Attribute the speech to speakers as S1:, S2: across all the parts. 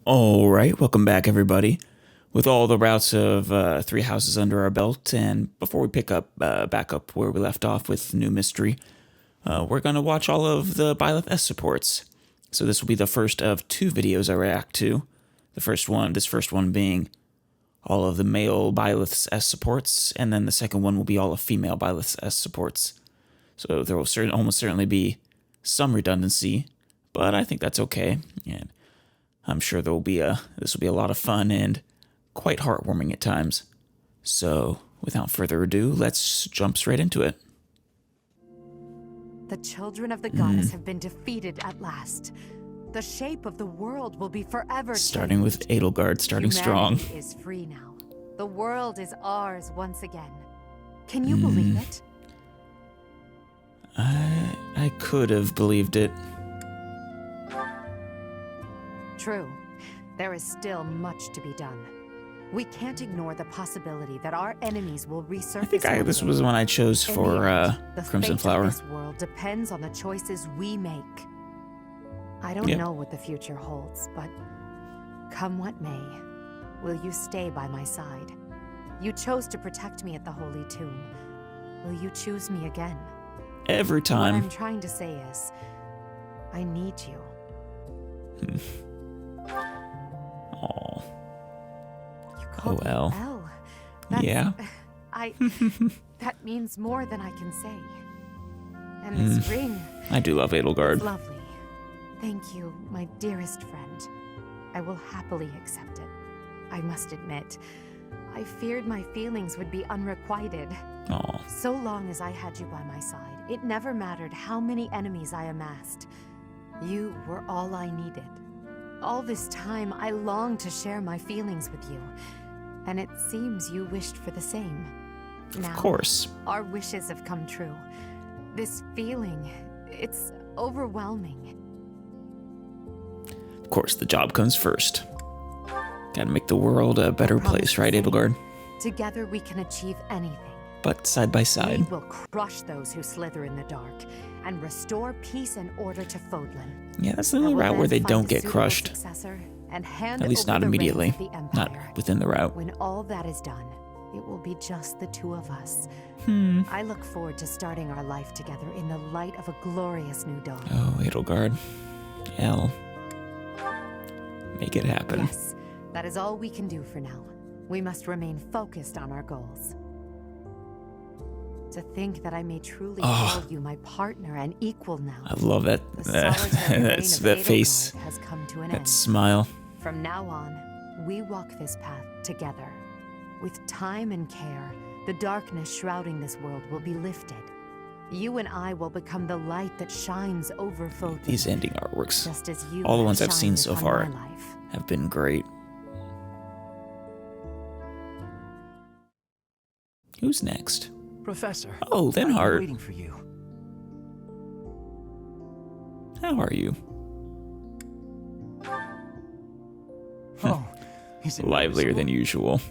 S1: Alright, welcome back everybody. With all the routes of Three Houses under our belt, and before we pick up back up where we left off with New Mystery, we're going to watch all of the Byleth S supports. So this will be the first of two videos I react to. This first one being all of the male Byleth S supports, and then the second one will be all of female Byleth S supports. So there will almost certainly be some redundancy, but I think that's okay. And I'm sure this will be a lot of fun and quite heartwarming at times. So, without further ado, let's jump straight into it.
S2: The children of the goddess have been defeated at last. The shape of the world will be forever
S1: Starting with Edelgard, starting strong.
S2: Humanity is free now. The world is ours once again. Can you believe it?
S1: I could have believed it.
S2: True. There is still much to be done. We can't ignore the possibility that our enemies will resurface.
S1: I think this was the one I chose for Crimson Flower.
S2: This world depends on the choices we make. I don't know what the future holds, but come what may, will you stay by my side? You chose to protect me at the Holy Tomb. Will you choose me again?
S1: Every time.
S2: What I'm trying to say is, I need you.
S1: Aww.
S2: You called me
S1: well.
S2: Elle.
S1: Yeah.
S2: That means more than I can say. And this ring.
S1: I do love Edelgard.
S2: It's lovely. Thank you, my dearest friend. I will happily accept it. I must admit, I feared my feelings would be unrequited.
S1: Aw.
S2: So long as I had you by my side, it never mattered how many enemies I amassed. You were all I needed. All this time, I longed to share my feelings with you, and it seems you wished for the same. Now,
S1: Of course.
S2: our wishes have come true. This feeling, it's overwhelming.
S1: Of course, the job comes first. Gotta make the world a better place, right, Edelgard?
S2: Together we can achieve anything.
S1: But side by
S2: We
S1: side.
S2: will crush those who slither in the dark and restore peace and order to Fodlan.
S1: Yeah, that's the only route where they don't get crushed. At least not immediately. Not within the route.
S2: When all that is done, it will be just the two of us. I look forward to starting our life together in the light of a glorious new dawn.
S1: Oh, Edelgard. Elle. Make it happen.
S2: Yes, that is all we can do for now. We must remain focused on our goals. To think that I may truly call you my partner and equal now.
S1: I love it. That's that face.
S2: Has come to an
S1: That
S2: end.
S1: smile.
S2: From now on, we walk this path together. With time and care, the darkness shrouding this world will be lifted. You and I will become the light that shines over Fodlan.
S1: These ending artworks,
S2: Just as you
S1: all the
S2: have
S1: ones I've seen
S2: shined
S1: so
S2: upon
S1: far,
S2: my life.
S1: have been great. Who's next?
S3: Professor.
S1: Oh,
S3: I've been
S1: Lenhart.
S3: waiting for you.
S1: How are you?
S3: Oh, is it
S1: Livelier than
S3: noticeable?
S1: usual.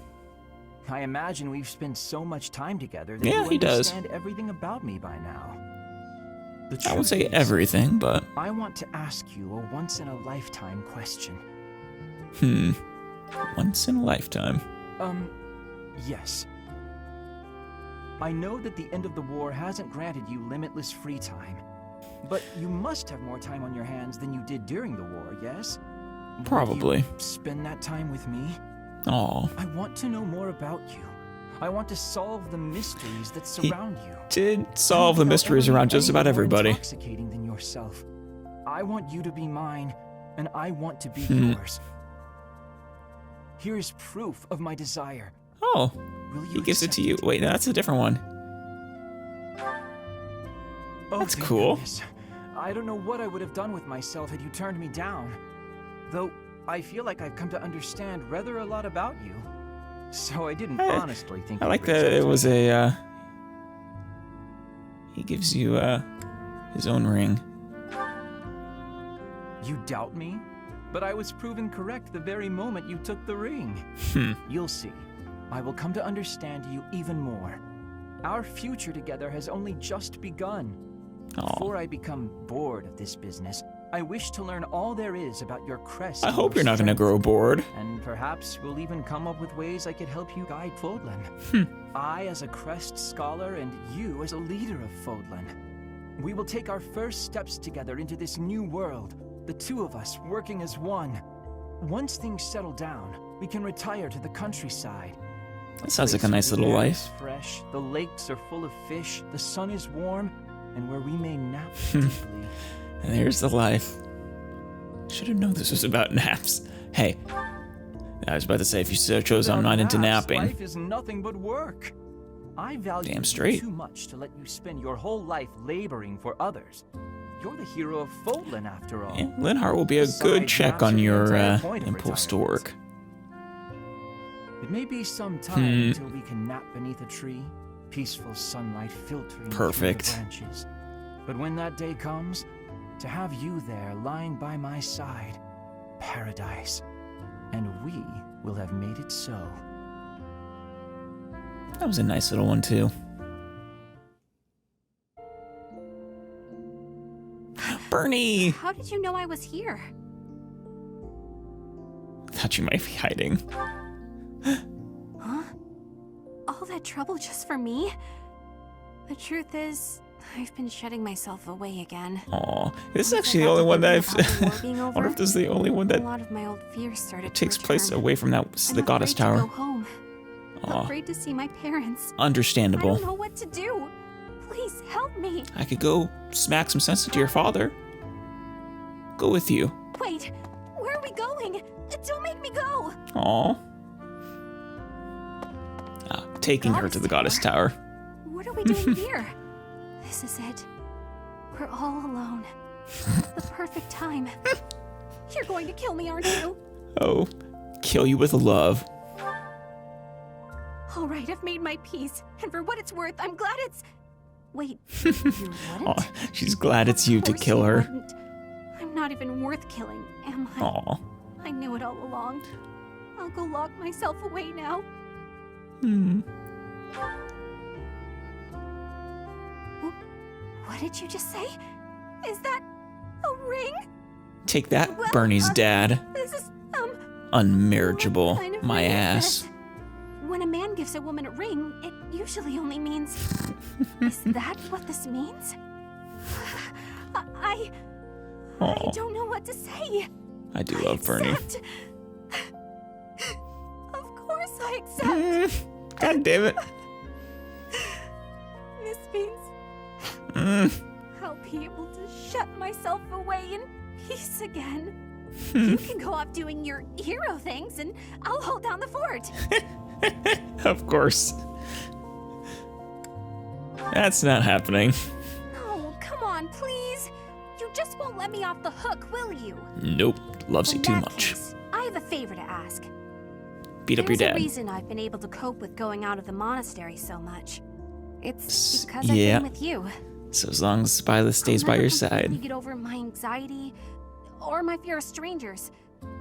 S3: I imagine we've spent so much time together that
S1: Yeah,
S3: you
S1: he does.
S3: understand everything about me by now. The
S1: I won't
S3: truth
S1: say
S3: is,
S1: everything, but
S3: I want to ask you a once-in-a-lifetime question.
S1: once in a lifetime.
S3: Yes. I know that the end of the war hasn't granted you limitless free time, but you must have more time on your hands than you did during the war, yes? Will
S1: Probably.
S3: you spend that time with me?
S1: Aw.
S3: I want to know more about you. I want to solve the mysteries that surround you.
S1: Did solve the mysteries around just about everybody.
S3: Intoxicating than yourself. I want you to be mine, and I want to be yours. Here is proof of my desire.
S1: Oh,
S3: Will you
S1: he gives it
S3: accept
S1: to you. Wait, no, that's a different one.
S3: Oh,
S1: That's
S3: thank
S1: cool.
S3: goodness. I don't know what I would have done with myself had you turned me down. Though I feel like I've come to understand rather a lot about you. So I didn't honestly think
S1: I
S3: you
S1: like
S3: would
S1: that it
S3: accept
S1: was
S3: me.
S1: a, he gives you, his own ring.
S3: You doubt me? But I was proven correct the very moment you took the ring. You'll see. I will come to understand you even more. Our future together has only just begun.
S1: Aw.
S3: Before I become bored of this business, I wish to learn all there is about your crest.
S1: I
S3: and
S1: hope
S3: your
S1: you're not going to
S3: strength.
S1: grow bored.
S3: And perhaps we'll even come up with ways I could help you guide Fodlan. I as a crest scholar and you as a leader of Fodlan. We will take our first steps together into this new world, the two of us working as one. Once things settle down, we can retire to the countryside.
S1: That sounds like a nice little
S3: The air
S1: life.
S3: is fresh, the lakes are full of fish, the sun is warm, and where we may nap deeply.
S1: And there's the life. Should have known this was about naps. Hey, I was about to say, if you so chose I'm
S3: Without
S1: not into
S3: naps,
S1: napping.
S3: Life is nothing but work. I value
S1: Damn
S3: you
S1: straight.
S3: too much to let you spend your whole life laboring for others. You're the hero of Fodlan, after all.
S1: Yeah, Linhart will be a good
S3: Besides,
S1: check
S3: naps
S1: on
S3: are the
S1: your
S3: entire point of
S1: impulse to
S3: retirement.
S1: work.
S3: It may be some time until we can nap beneath a tree, peaceful sunlight filtering
S1: Perfect.
S3: through the branches. But when that day comes, to have you there lying by my side, paradise. And we will have made it so.
S1: That was a nice little one, too. Bernie!
S4: How did you know I was here?
S1: Thought you might be hiding.
S4: Huh? All that trouble just for me? The truth is, I've been shutting myself away again.
S1: Aw, this is
S4: Once I
S1: actually the
S4: got
S1: only
S4: to
S1: one that
S4: thinking about the war
S1: I've...
S4: being
S1: I wonder if
S4: over,
S1: this is the only one
S4: a
S1: that
S4: lot of my old fears started
S1: takes
S4: to
S1: place
S4: return.
S1: away from that
S4: I'm
S1: the goddess
S4: afraid to
S1: tower.
S4: go home.
S1: Aw,
S4: Afraid to see my parents. I
S1: understandable.
S4: don't know what to do. Please help me.
S1: I could go smack some sense into your father. Go with you.
S4: Wait, where are we going? Don't make me go.
S1: Aw. Taking her to the goddess tower.
S4: What are we doing here? This is it. We're all alone. The perfect time. You're going to kill me, aren't you?
S1: Oh, kill you with love.
S4: All right, I've made my peace, and for what it's worth, I'm glad it's... Wait, you wouldn't?
S1: Aw, she's glad it's you
S4: Of
S1: to
S4: course
S1: kill
S4: you
S1: her.
S4: wouldn't. I'm not even worth killing, am I?
S1: Aw.
S4: I knew it all along. I'll go lock myself away now.
S1: Hmm.
S4: What did you just say? Is that a ring?
S1: Take that,
S4: Well,
S1: Bernie's dad.
S4: This is,
S1: Unmarriageable.
S4: what kind of
S1: My
S4: ring is
S1: ass.
S4: this? When a man gives a woman a ring, it usually only means... Is that what this means? I
S1: Aw,
S4: don't know what to say.
S1: I do love Bernie.
S4: Accept. Of course I accept.
S1: God damn it.
S4: This means
S1: Mm.
S4: I'll be able to shut myself away in peace again. You can go off doing your hero things, and I'll hold down the fort.
S1: Of course. That's not happening.
S4: No, come on, please. You just won't let me off the hook, will you?
S1: Nope. Loves you
S4: In
S1: too
S4: that
S1: much.
S4: case, I have a favor to ask.
S1: Beat up your
S4: There's a
S1: dad.
S4: reason I've been able to cope with going out of the monastery so much. It's
S1: S-
S4: because
S1: yeah.
S4: I've been with you.
S1: So as long as Byleth stays
S4: I'll
S1: by
S4: never
S1: your
S4: completely
S1: side.
S4: get over my anxiety, or my fear of strangers,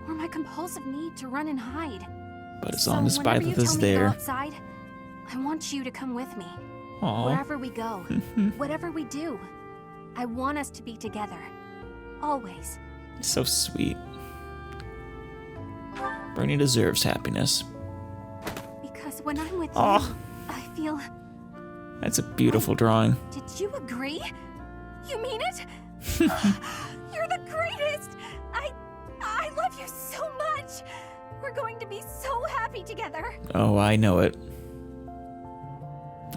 S4: or my compulsive need to run and hide.
S1: But as long as
S4: whenever you
S1: Byleth
S4: tell
S1: is
S4: me to go
S1: there.
S4: outside, I want you to come with me.
S1: Aw.
S4: Wherever we go, whatever we do, I want us to be together. Always.
S1: So sweet. Bernie deserves happiness.
S4: Because when I'm with
S1: Aw.
S4: you, I feel...
S1: That's a beautiful drawing.
S4: Did you agree? You mean it? You're the greatest! I love you so much! We're going to be so happy together!
S1: Oh, I know it.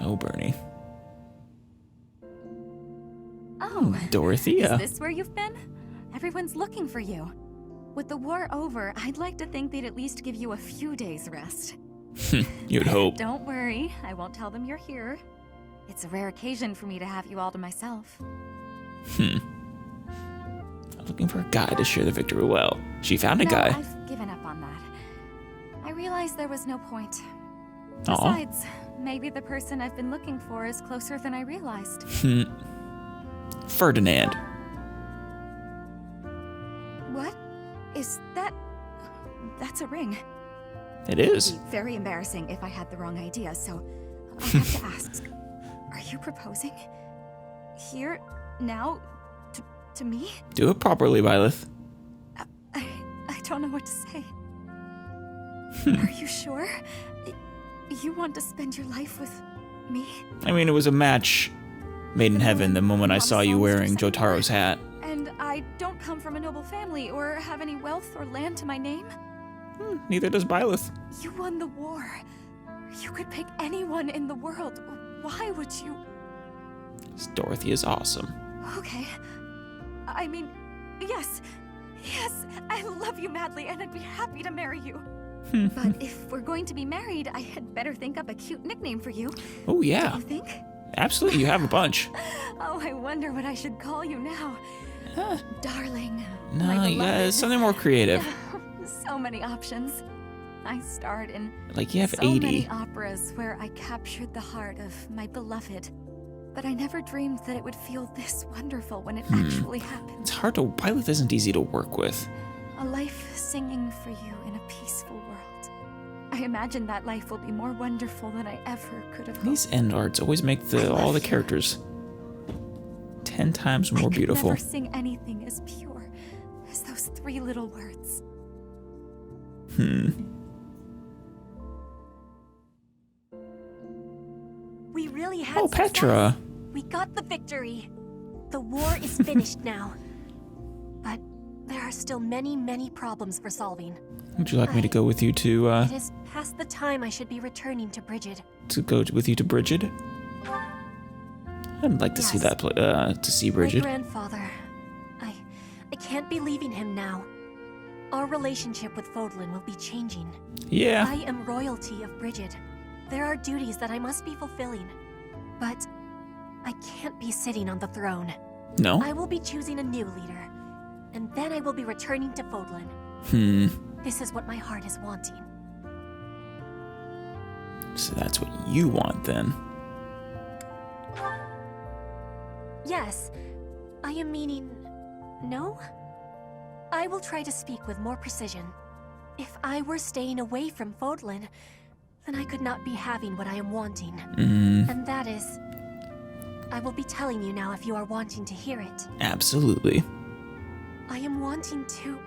S1: Oh, Bernie.
S2: Oh,
S1: Dorothea.
S2: is this where you've been? Everyone's looking for you. With the war over, I'd like to think they'd at least give you a few days rest.
S1: You'd hope.
S2: Don't worry, I won't tell them you're here. It's a rare occasion for me to have you all to myself.
S1: I'm looking for a guy to share the victory well. She found a
S2: No,
S1: guy.
S2: I've given up on that. I realized there was no point.
S1: Aw.
S2: Besides, maybe the person I've been looking for is closer than I realized.
S1: Ferdinand.
S2: What? Is that... That's a ring.
S1: It is.
S2: It'd be very embarrassing if I had the wrong idea, so I'll have to ask. Are you proposing? Here? Now?
S4: to me?
S1: Do it properly, Byleth.
S4: I don't know what to say. Are you sure? You want to spend your life with me?
S1: I mean, it was a match made in heaven the moment I saw you wearing Jotaro's hat.
S4: And I don't come from a noble family or have any wealth or land to my name?
S1: Neither does Byleth.
S4: You won the war. You could pick anyone in the world. Why would you?
S1: Dorothy is awesome.
S4: Okay. I mean, yes. Yes, I love you madly and I'd be happy to marry you. But if we're going to be married, I had better think up a cute nickname for you.
S1: Oh, yeah.
S4: Do you think?
S1: Absolutely, you have a bunch.
S4: Oh, I wonder what I should call you now. Darling.
S1: No,
S4: my
S1: yeah,
S4: beloved.
S1: something more creative.
S4: So many options. I starred in
S1: Like, you have
S4: so
S1: 80.
S4: many operas where I captured the heart of my beloved. But I never dreamed that it would feel this wonderful when it actually happened.
S1: It's hard to... Byleth isn't easy to work with.
S4: A life singing for you in a peaceful world. I imagine that life will be more wonderful than I ever could have hoped.
S1: These end arts always make all the characters 10 times more beautiful.
S4: I could never sing anything as pure as those 3 little words.
S5: We really had
S1: Oh,
S5: success.
S1: Petra.
S5: We got the victory. The war is finished now. But there are still many, many problems for solving.
S1: Would you like me to go with you to
S5: It is past the time I should be returning to Brigid.
S1: Brigid? I'd like to see
S5: Yes.
S1: that to see
S5: My
S1: Brigid.
S5: grandfather. I can't be leaving him now. Our relationship with Fodlan will be changing.
S1: Yeah.
S5: I am royalty of Brigid. There are duties that I must be fulfilling. But I can't be sitting on the throne.
S1: No?
S5: I will be choosing a new leader. And then I will be returning to Fodlan. This is what my heart is wanting.
S1: So that's what you want then.
S5: Yes, I am meaning... No? I will try to speak with more precision. If I were staying away from Fodlan, then I could not be having what I am wanting. And that is... I will be telling you now if you are wanting to hear it.
S1: Absolutely.
S5: I am wanting to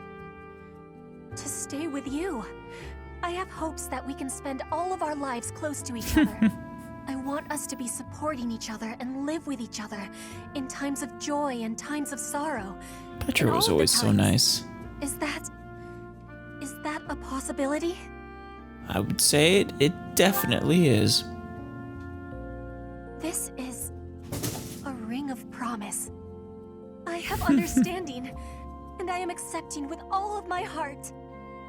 S5: stay with you. I have hopes that we can spend all of our lives close to each other. I want us to be supporting each other and live with each other in times of joy and times of sorrow.
S1: Petra
S5: And
S1: was
S5: all of the
S1: always so
S5: times.
S1: nice.
S5: Is that a possibility?
S1: I would say it definitely is.
S5: This is a ring of promise. I have understanding, and I am accepting with all of my heart.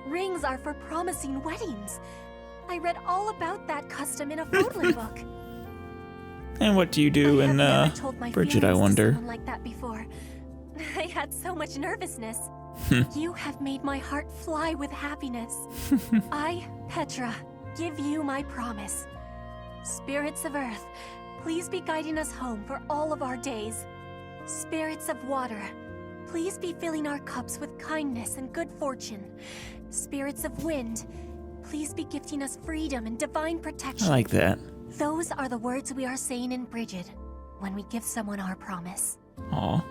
S5: Rings are for promising weddings. I read all about that custom in a Fodlan book.
S1: And what do you do
S5: I have
S1: in
S5: never told my
S1: Brigid, I
S5: feelings to
S1: wonder?
S5: someone like that before. I had so much nervousness. You have made my heart fly with happiness. I, Petra, give you my promise. Spirits of Earth, please be guiding us home for all of our days. Spirits of Water, please be filling our cups with kindness and good fortune. Spirits of Wind, please be gifting us freedom and divine protection.
S1: I like that.
S5: Those are the words we are saying in Brigid when we give someone our promise.
S1: Aw.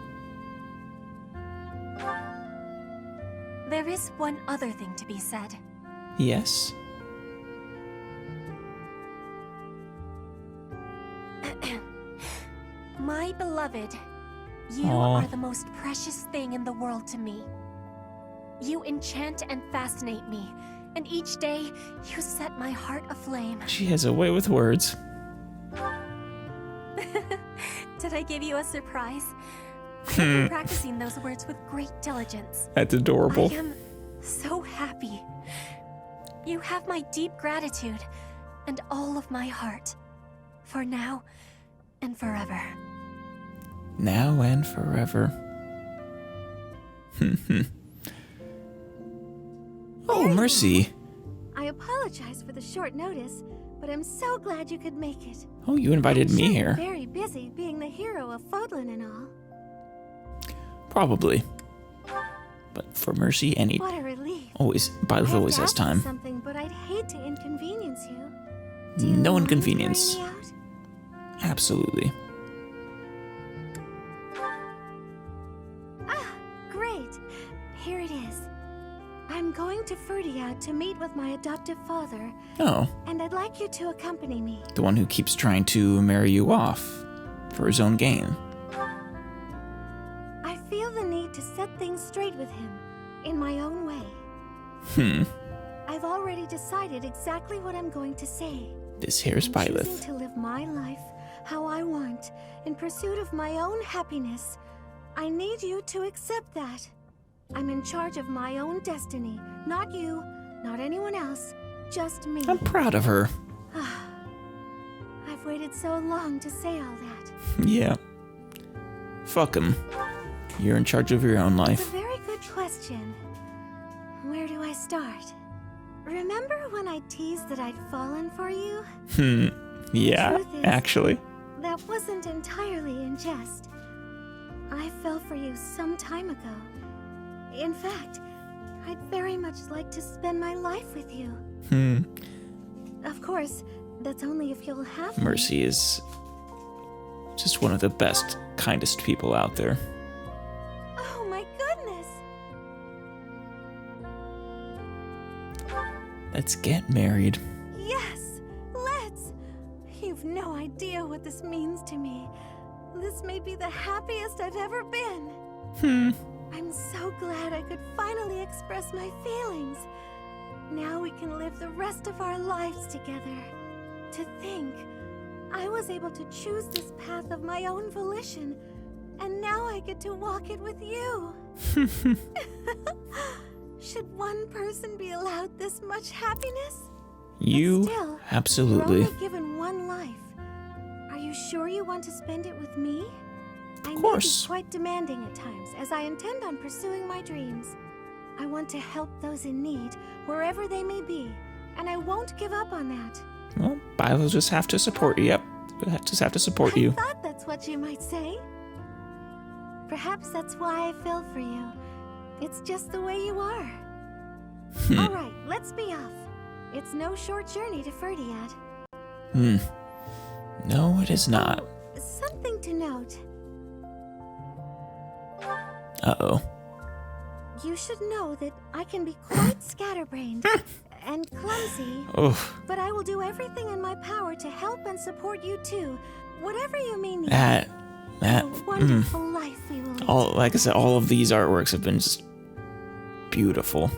S5: There is one other thing to be said.
S1: Yes.
S5: My beloved, you
S1: Aw.
S5: are the most precious thing in the world to me. You enchant and fascinate me, and each day you set my heart aflame.
S1: She has a way with words.
S5: Did I give you a surprise? I have been practicing those words with great diligence.
S1: That's adorable.
S5: I am so happy. You have my deep gratitude and all of my heart. For now and forever.
S1: Now and forever. Oh, Mercy.
S6: I apologize for the short notice, but I'm so glad you could make it.
S1: Oh, you invited
S6: I'm
S1: me
S6: sure
S1: here.
S6: You're very busy being the hero of Fodlan and all.
S1: Probably. But for Mercy,
S6: What a relief.
S1: Byleth always has time.
S6: Something, but I'd hate to inconvenience you.
S1: No inconvenience.
S6: Mind trying me out?
S1: Absolutely.
S6: Ferdiad to meet with my adoptive father,
S1: Oh,
S6: and I'd like you to accompany me.
S1: the one who keeps trying to marry you off for his own gain.
S6: I feel the need to set things straight with him, in my own way. I've already decided exactly what I'm going to say.
S1: This here's
S6: I'm
S1: Byleth.
S6: choosing to live my life how I want, in pursuit of my own happiness. I need you to accept that. I'm in charge of my own destiny, not you, not anyone else, just me.
S1: I'm proud of her.
S6: I've waited so long to say all that.
S1: Yeah. Fuck him. You're in charge of your own
S6: It's a
S1: life.
S6: very good question. Where do I start? Remember when I teased that I'd fallen for you?
S1: Yeah,
S6: truth is-
S1: actually.
S6: That wasn't entirely in jest. I fell for you some time ago. In fact, I'd very much like to spend my life with you. Of course, that's only if you'll have me.
S1: Mercy is just one of the best, kindest people out there.
S6: Oh my goodness!
S1: Let's get married.
S6: Yes, let's! You've no idea what this means to me. This may be the happiest I've ever been. I'm so glad I could finally express my feelings. Now we can live the rest of our lives together. To think, I was able to choose this path of my own volition, and now I get to walk it with you. Should one person be allowed this much happiness?
S1: You
S6: But still,
S1: absolutely.
S6: We're only given one life. Are you sure you want to spend it with me? I may
S1: course.
S6: be quite demanding at times, as I intend on pursuing my dreams. I want to help those in need, wherever they may be, and I won't give up on that.
S1: Well, Byleth will just have to support you. Yep, we'll just have to support you.
S6: I thought that's what you might say. Perhaps that's why I fell for you. It's just the way you are. All right, let's be off. It's no short journey to Ferdiad.
S1: No, it is not.
S6: Something to note.
S1: Uh-oh.
S6: You should know that I can be quite scatterbrained and clumsy,
S1: Oh,
S6: but I will do everything in my power to help and support you too. Whatever you may need.
S1: that,
S6: A wonderful life we will lead.
S1: like I said, all of these artworks have been just beautiful.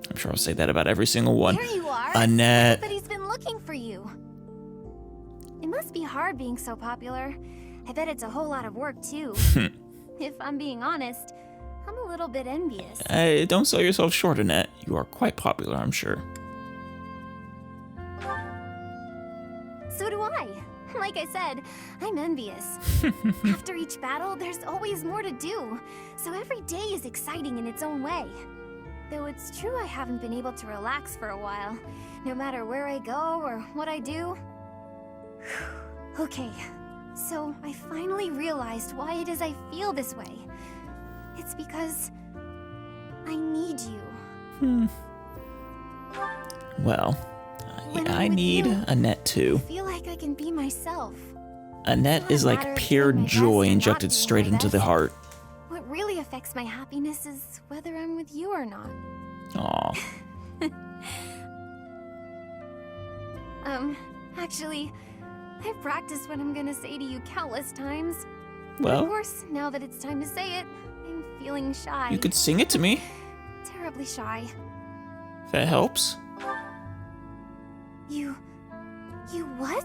S1: I'm sure I'll say that about every single one.
S5: Here you are.
S1: Annette.
S5: Everybody's been looking for you. It must be hard being so popular. I bet it's a whole lot of work, too. If I'm being honest, I'm a little bit envious.
S1: Hey, don't sell yourself short, Annette. You are quite popular, I'm sure.
S5: So do I. Like I said, I'm envious. After each battle, there's always more to do. So every day is exciting in its own way. Though it's true I haven't been able to relax for a while, no matter where I go or what I do. Okay, so I finally realized why it is I feel this way. It's because I need you.
S1: Well,
S5: When
S1: I
S5: I'm with
S1: need
S5: you,
S1: Annette
S5: I
S1: too.
S5: feel like I can be myself.
S1: Annette
S5: not
S1: is
S5: a matter
S1: like
S5: of
S1: pure
S5: doing my best
S1: joy
S5: or not
S1: injected
S5: doing
S1: straight
S5: my
S1: into the
S5: best.
S1: heart.
S5: What really affects my happiness is whether I'm with you or not.
S1: Aw.
S5: Actually, I've practiced what I'm gonna say to you countless times. But
S1: Well,
S5: of course, now that it's time to say it, I'm feeling shy.
S1: you could sing it to me.
S5: Terribly shy.
S1: If that helps.
S5: You what?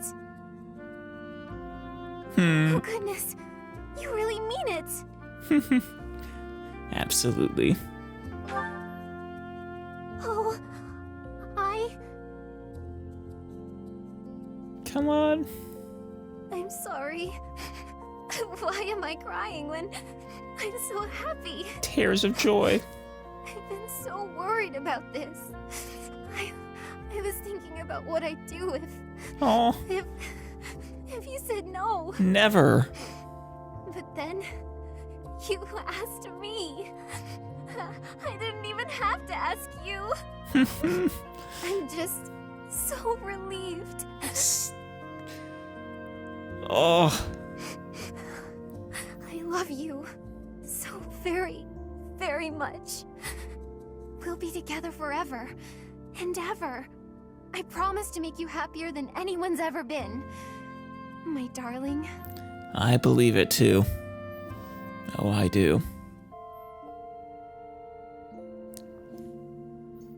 S1: Hmm.
S5: Oh goodness, you really mean it.
S1: Absolutely.
S5: Oh,
S1: Come on.
S5: I'm sorry. Why am I crying when I'm so happy?
S1: Tears of joy.
S5: I've been so worried about this. I was thinking about what I'd do
S1: Oh,
S5: if you said no.
S1: never.
S5: But then you asked me. I didn't even have to ask you. I'm just so relieved.
S1: Oh,
S5: I love you so very, very much.
S4: We'll be together forever and ever. I promise to make you happier than anyone's ever been. My darling.
S1: I believe it too. Oh, I do.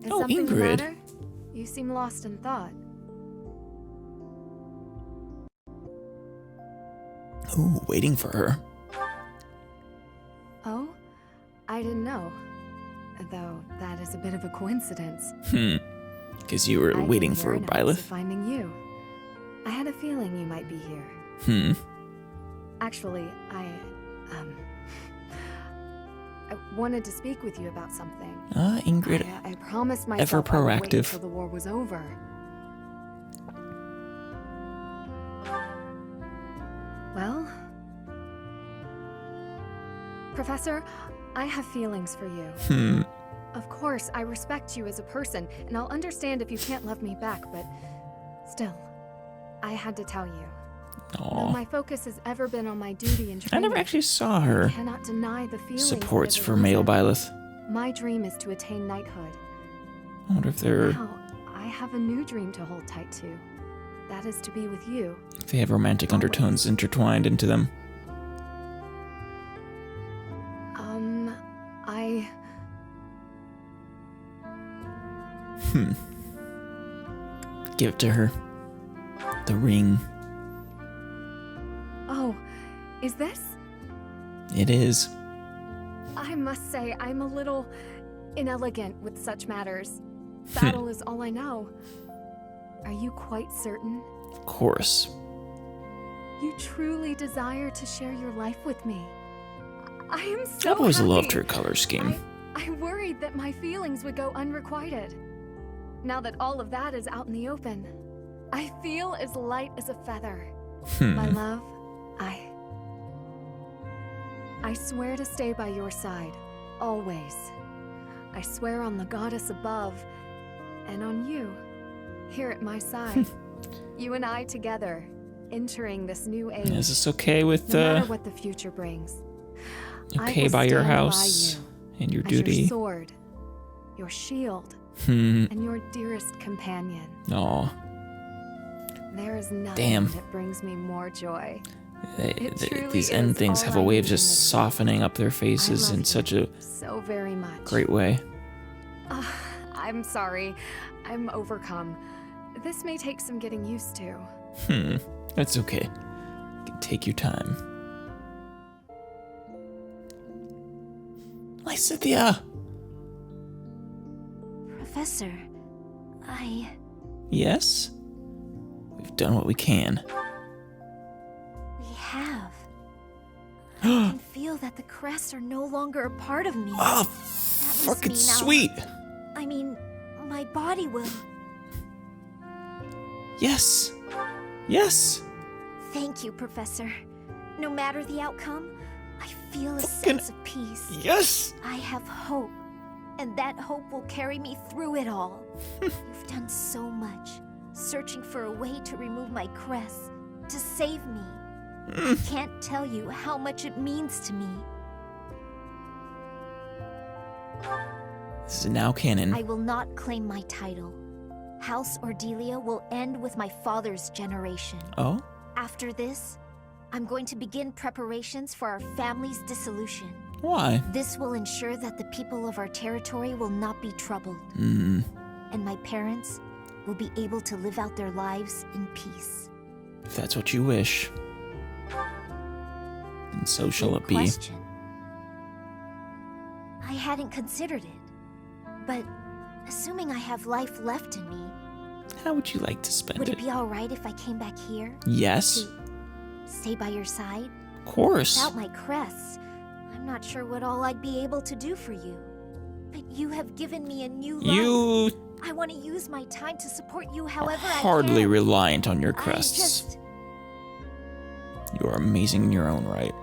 S2: Is
S1: Oh,
S2: something the
S1: Ingrid.
S2: matter? You seem lost in thought.
S1: Ooh, waiting for her.
S2: Oh? I didn't know. Though that is a bit of a coincidence.
S1: Because you were
S2: I
S1: waiting
S2: came
S1: for
S2: here in hopes of
S1: Byleth?
S2: finding you. I had a feeling you might be here. Actually, I wanted to speak with you about something.
S1: Ingrid.
S2: I promised myself I would wait
S1: proactive.
S2: until the war was over. Well, Professor, I have feelings for you. Of course, I respect you as a person, and I'll understand if you can't love me back, but still, I had to tell you. Though
S1: Aw.
S2: my focus has ever been on my duty and
S1: I
S2: training,
S1: never actually saw
S2: I
S1: her
S2: cannot deny the feelings
S1: supports
S2: that
S1: for
S2: have
S1: male
S2: arisen.
S1: Byleth.
S2: My dream is to attain knighthood.
S1: I wonder if they're
S2: Now, I have a new dream to hold tight to. That is to be with you.
S1: if they have romantic undertones intertwined into them. Give it to her. The ring.
S2: Oh, is this?
S1: It is.
S2: I must say, I'm a little inelegant with such matters. Battle is all I know. Are you quite certain?
S1: Of course.
S2: You truly desire to share your life with me? I am so
S1: I've always
S2: happy.
S1: loved her color scheme.
S2: I worried that my feelings would go unrequited. Now that all of that is out in the open, I feel as light as a feather. My love, I swear to stay by your side, always. I swear on the goddess above, and on you, here at my side. You and I together, entering this new age.
S1: Is this okay with
S2: No matter what the future brings. I
S1: okay
S2: will
S1: by your
S2: stand
S1: house
S2: by you
S1: and your
S2: as
S1: duty?
S2: your sword, your shield, and your dearest companion.
S1: Aw.
S2: There is nothing
S1: Damn.
S2: that brings me more joy.
S1: These
S2: truly
S1: end
S2: is
S1: things
S2: all
S1: have
S2: I
S1: a way
S2: need
S1: of
S2: in this
S1: just
S2: life.
S1: softening up their faces
S2: I love
S1: in such a
S2: so very much.
S1: great way.
S2: I'm sorry. I'm overcome. This may take some getting used to.
S1: That's okay. You can take your time. Lysithia!
S5: Professor,
S1: Yes? We've done what we can.
S5: we have. I can feel that the crests are no longer a part of me.
S1: Oh,
S5: That must
S1: fucking
S5: mean I'll-
S1: sweet!
S5: I mean, my body will.
S1: Yes! Yes!
S5: Thank you, Professor. No matter the outcome, I feel a
S1: Fucking-
S5: sense of peace.
S1: Yes!
S5: I have hope, and that hope will carry me through it all. You've done so much, searching for a way to remove my crest, to save me. I can't tell you how much it means to me.
S1: This is now canon.
S5: I will not claim my title. House Ordelia will end with my father's generation.
S1: Oh?
S5: After this, I'm going to begin preparations for our family's dissolution.
S1: Why?
S5: This will ensure that the people of our territory will not be troubled,
S1: Hmm.
S5: and my parents will be able to live out their lives in peace.
S1: If that's what you wish. And so shall
S5: Good
S1: it be.
S5: question. I hadn't considered it, but assuming I have life left in me,
S1: How would you like to spend
S5: would
S1: it?
S5: it be alright if I came back here
S1: Yes,
S5: to stay by your side?
S1: of course.
S5: Without my crests, I'm not sure what all I'd be able to do for you. But you have given me a new life.
S1: You
S5: I want to use my time to support you
S1: are
S5: however I
S1: hardly
S5: can.
S1: reliant on your
S5: I
S1: crests.
S5: just...
S1: You are amazing in your own right.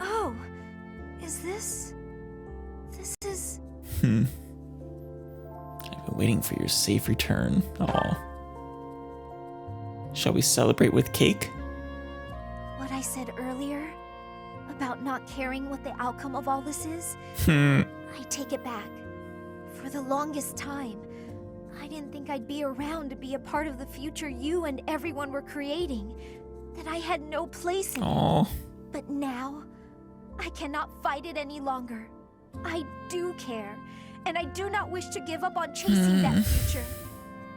S5: Oh, is this... This is...
S1: I've been waiting for your safe return. Aw. Shall we celebrate with cake?
S5: what I said earlier?
S6: about not caring what the outcome of all this is?
S1: Hmm.
S6: I take it back. For the longest time, I didn't think I'd be around to be a part of the future you and everyone were creating. That I had no place in it.
S1: Aw.
S6: But now, I cannot fight it any longer. I do care, and I do not wish to give up on chasing that future.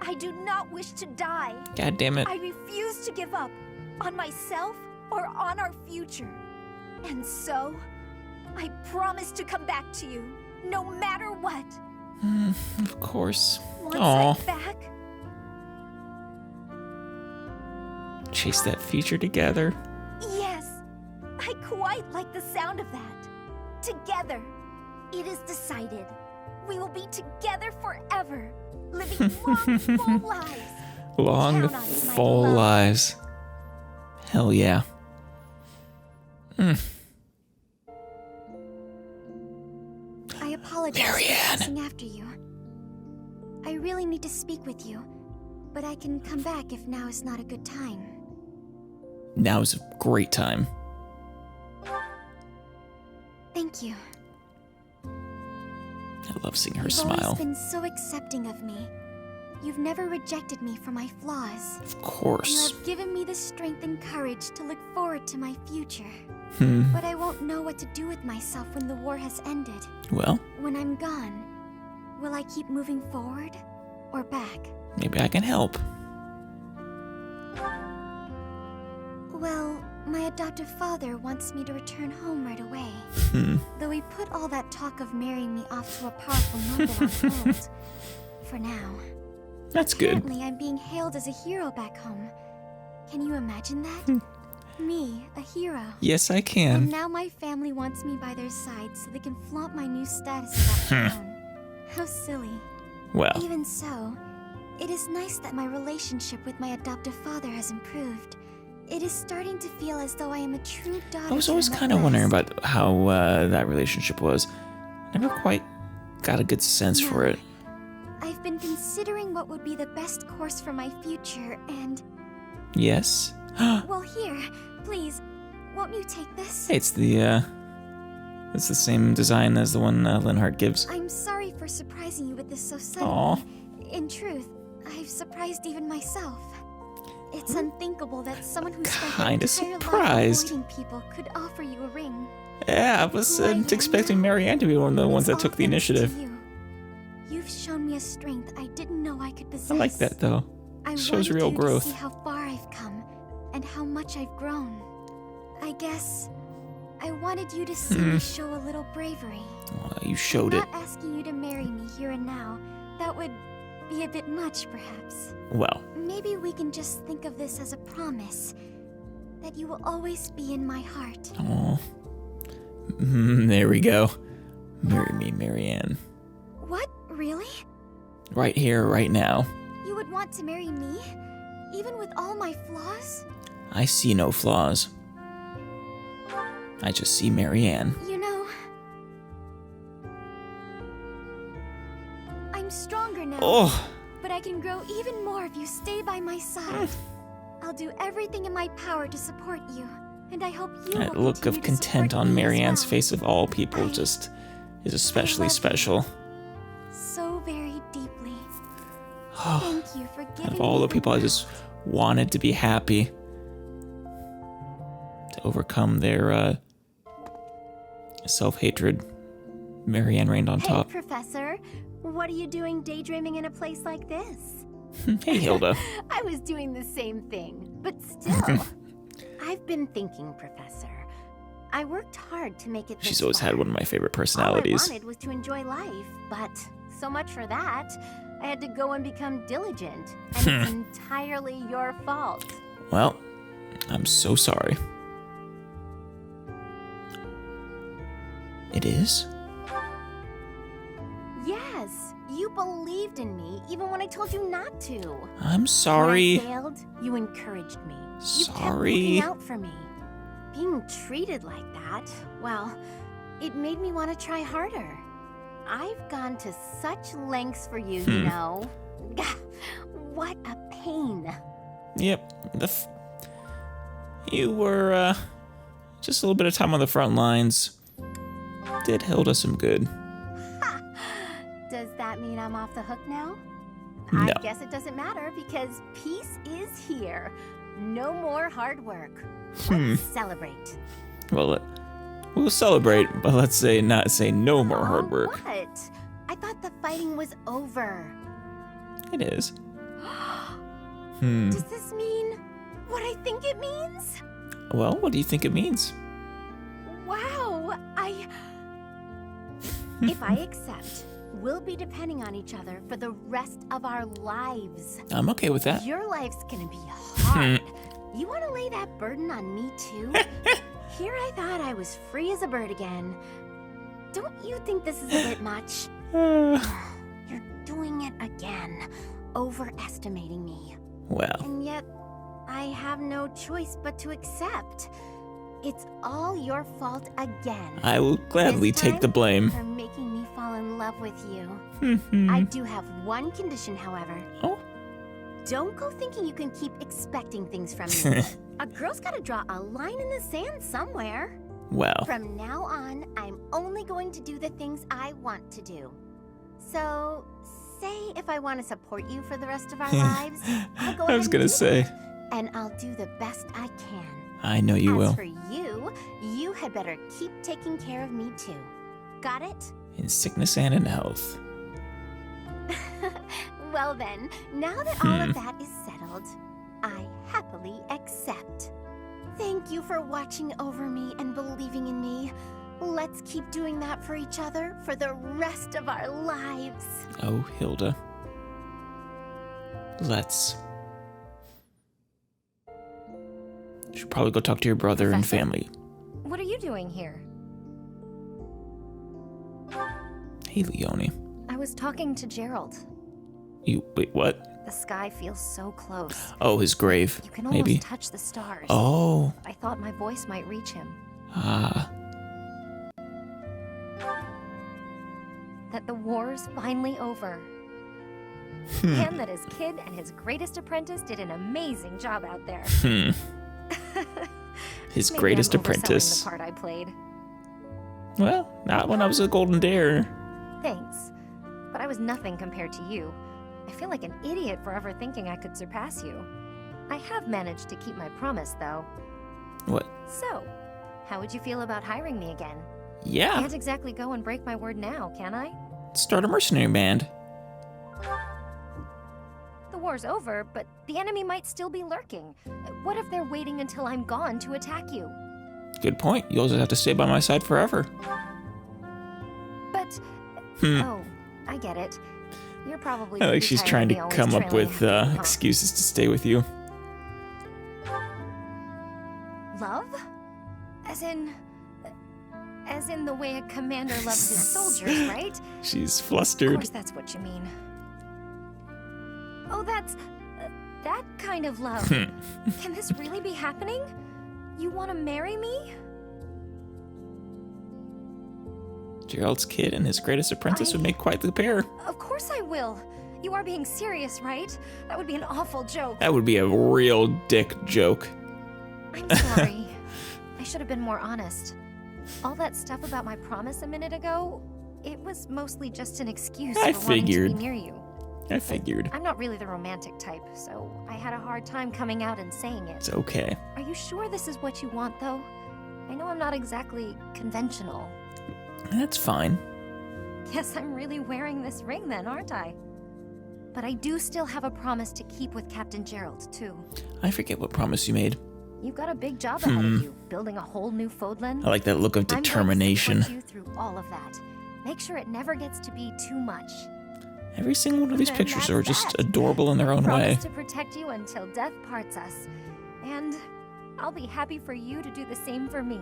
S6: I do not wish to die.
S1: God damn it.
S6: I refuse to give up on myself or on our future. And so, I promise to come back to you, no matter what.
S1: Of course.
S6: Once
S1: Aw.
S6: I'm back,
S1: Chase that future together.
S6: yes, I quite like the sound of that. Together, it is decided. We will be together forever, living long, full lives.
S1: Long,
S6: Count on it, my
S1: full
S6: beloved.
S1: lives. Hell yeah.
S6: I apologize
S1: Marianne.
S6: for chasing after you. I really need to speak with you, but I can come back if now is not a good time.
S1: Now is a great time.
S6: Thank you.
S1: I love seeing her
S6: You've
S1: smile.
S6: always been so accepting of me. You've never rejected me for my flaws.
S1: Of
S6: You
S1: course.
S6: have given me the strength and courage to look forward to my future.
S1: Hmm.
S6: But I won't know what to do with myself when the war has ended.
S1: Well,
S6: When I'm gone, will I keep moving forward or back?
S1: maybe I can help.
S6: Well, my adoptive father wants me to return home right away. Though he put all that talk of marrying me off to a powerful noble on hold. For now.
S1: That's good.
S6: Apparently, I'm being hailed as a hero back home. Can you imagine that? Me, a hero.
S1: Yes, I
S6: And
S1: can.
S6: now my family wants me by their side so they can flaunt my new status about town. How silly.
S1: Well,
S6: Even so, it is nice that my relationship with my adoptive father has improved. It is starting to feel as though I am a true daughter.
S1: I was
S6: to
S1: always
S6: him at
S1: kind of wondering
S6: last.
S1: about how that relationship was. Never quite got a good sense for
S6: No.
S1: it.
S6: I've been considering what would be the best course for my future, and
S1: Yes?
S6: well, here, please, won't you take this?
S1: It's the same design as the one Linhart gives.
S6: I'm sorry for surprising you with this so
S1: Aw.
S6: suddenly. In truth, I've surprised even myself. It's unthinkable that someone who spent their
S1: Kinda
S6: entire life
S1: surprised.
S6: avoiding people could offer you a ring.
S1: Yeah, I was
S6: Who I am
S1: expecting
S6: now
S1: Marianne to be one of the
S6: is
S1: ones that
S6: all
S1: took the
S6: thanks to
S1: initiative.
S6: you. You've shown me a strength I didn't know I could possess.
S1: I like that though.
S6: I
S1: Shows
S6: wanted
S1: real
S6: you
S1: growth.
S6: to see how far I've come and how much I've grown. I guess I wanted you to see me show a little bravery.
S1: You showed
S6: I'm
S1: it.
S6: not asking you to marry me here and now. That would be a bit much, perhaps.
S1: Well,
S6: Maybe we can just think of this as a promise that you will always be in my heart.
S1: oh, there we go. Marry me, Marianne.
S6: What? Really?
S1: Right here, right now.
S6: You would want to marry me? Even with all my flaws?
S1: I see no flaws. I just see Marianne.
S6: You know, I'm stronger now,
S1: Oh,
S6: but I can grow even more if you stay by my side. I'll do everything in my power to support you, and I hope you
S1: that
S6: will
S1: look of
S6: continue to
S1: content
S6: support
S1: on
S6: me as
S1: Marianne's
S6: well.
S1: face of all people just is especially
S6: love you.
S1: special.
S6: So very deeply.
S1: Oh,
S6: Thank you for giving
S1: out of all
S6: me
S1: the people I just wanted to be happy. To overcome their self-hatred, Marianne reigned on
S6: Hey,
S1: top.
S6: Professor, what are you doing daydreaming in a place like this?
S1: Hey, Hilda.
S2: I was doing the same thing, but still. I've been thinking, Professor. I worked hard to make it
S1: She's
S2: this
S1: always had
S2: far.
S1: one of my favorite
S2: All I
S1: personalities.
S2: wanted was to enjoy life, but so much for that. I had to go and become diligent, and it's entirely your fault.
S1: Well, I'm so sorry. It is?
S2: Yes, you believed in me even when I told you not to.
S1: I'm
S2: When
S1: sorry.
S2: I failed, you encouraged me. You kept
S1: Sorry.
S2: looking out for me. Being treated like that, well, it made me want to try harder. I've gone to such lengths for you, you know. What a pain.
S1: Yep. You were Just a little bit of time on the front lines did Hilda some good.
S6: Does that mean I'm off the hook now?
S1: No.
S6: I guess it doesn't matter because peace is here. No more hard work. Let's celebrate.
S1: Well, we'll celebrate, but let's not say no more hard work.
S6: What? I thought the fighting was over.
S1: It is.
S6: Does this mean what I think it means?
S1: Well, what do you think it means?
S6: Wow, If I accept, we'll be depending on each other for the rest of our lives.
S1: I'm okay with that.
S6: Your life's gonna be hard. You wanna lay that burden on me too? Here I thought I was free as a bird again. Don't you think this is a bit much? You're doing it again, overestimating me.
S1: Well,
S6: And yet, I have no choice but to accept. It's all your fault again.
S1: I will gladly
S6: This
S1: take
S6: time,
S1: the blame.
S6: For making me fall in love with you. I do have one condition, however.
S1: Oh.
S6: Don't go thinking you can keep expecting things from me. A girl's gotta draw a line in the sand somewhere.
S1: Well,
S6: From now on, I'm only going to do the things I want to do. So, say if I want to support you for the rest of our lives, I'll go
S1: I
S6: ahead
S1: was
S6: and
S1: gonna
S6: do
S1: say,
S6: that, and I'll do the best I can.
S1: I know you
S6: As
S1: will.
S6: for you, you had better keep taking care of me too. Got it?
S1: In sickness and in health.
S6: Well then, now that all of that is settled, I happily accept. Thank you for watching over me and believing in me. Let's keep doing that for each other for the rest of our lives.
S1: Oh, Hilda. Let's. You should probably go talk to your brother and
S2: Professor?
S1: family.
S2: What are you doing here?
S1: Hey, Leonie.
S2: I was talking to Gerald.
S1: Wait, what?
S2: The sky feels so close.
S1: Oh, his grave.
S2: You can almost
S1: Maybe.
S2: touch the stars.
S1: Oh.
S2: I thought my voice might reach him.
S1: Ah.
S2: That the war's finally over.
S1: Hmm.
S2: And that his kid and his greatest apprentice did an amazing job out there.
S1: His
S2: Maybe
S1: greatest
S2: I'm overselling
S1: apprentice.
S2: the part I played.
S1: Well, not when I was a golden dare.
S2: Thanks. But I was nothing compared to you. I feel like an idiot for ever thinking I could surpass you. I have managed to keep my promise, though.
S1: What?
S2: So, how would you feel about hiring me again?
S1: Yeah.
S2: Can't exactly go and break my word now, can I?
S1: Start a mercenary band.
S2: The war's over, but the enemy might still be lurking. What if they're waiting until I'm gone to attack you?
S1: Good point. You'll just have to stay by my side forever.
S2: But...
S1: Hmm.
S2: Oh, I get it. You're probably...
S1: I think
S2: really
S1: she's
S2: tired
S1: trying
S2: of me
S1: to
S2: always
S1: come up
S2: trailing
S1: with
S2: after you, huh?
S1: excuses to stay with you.
S2: Love? As in the way a commander loves his soldiers, right?
S1: She's
S2: Of
S1: flustered.
S2: course that's what you mean. Oh, that's... that kind of love. Can this really be happening? You want to marry me?
S1: Gerald's kid and his greatest apprentice would make quite the pair.
S2: Of course I will. You are being serious, right? That would be an awful joke.
S1: That would be a real dick joke.
S2: I'm sorry. I should have been more honest. All that stuff about my promise a minute ago, it was mostly just an excuse
S1: I
S2: for wanting to
S1: figured.
S2: be near you.
S1: I figured.
S2: I'm not really the romantic type, so I had a hard time coming out and saying it.
S1: It's okay.
S2: Are you sure this is what you want, though? I know I'm not exactly conventional.
S1: That's fine.
S2: Guess I'm really wearing this ring then, aren't I? But I do still have a promise to keep with Captain Gerald, too.
S1: I forget what promise you made.
S2: You've got a big job ahead of you, building a whole new Fodlan.
S1: I like that look of determination.
S2: I'm going to support you through all of that. Make sure it never gets to be too much.
S1: Every single one of these
S2: Then
S1: pictures
S2: that's
S1: are just
S2: that.
S1: adorable in their own way.
S2: Promise to protect you until death parts us. And I'll be happy for you to do the same for me.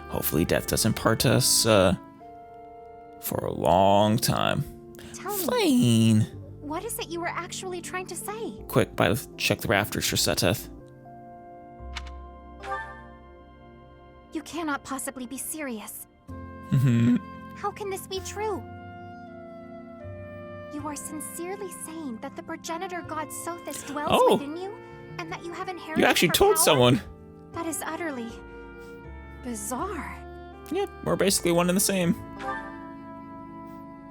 S1: Hopefully death doesn't part us, for a long time.
S2: Tell me,
S1: Fine.
S6: What is it you were actually trying to say?
S1: Quick, Byleth, check the rafters for Seteth.
S6: You cannot possibly be serious. How can this be true? You are sincerely saying that the progenitor god Sothis dwells
S1: Oh.
S6: within you, and that you have inherited
S1: You actually
S6: her
S1: told
S6: power?
S1: someone.
S4: That is utterly bizarre.
S1: Yep, we're basically one and the same.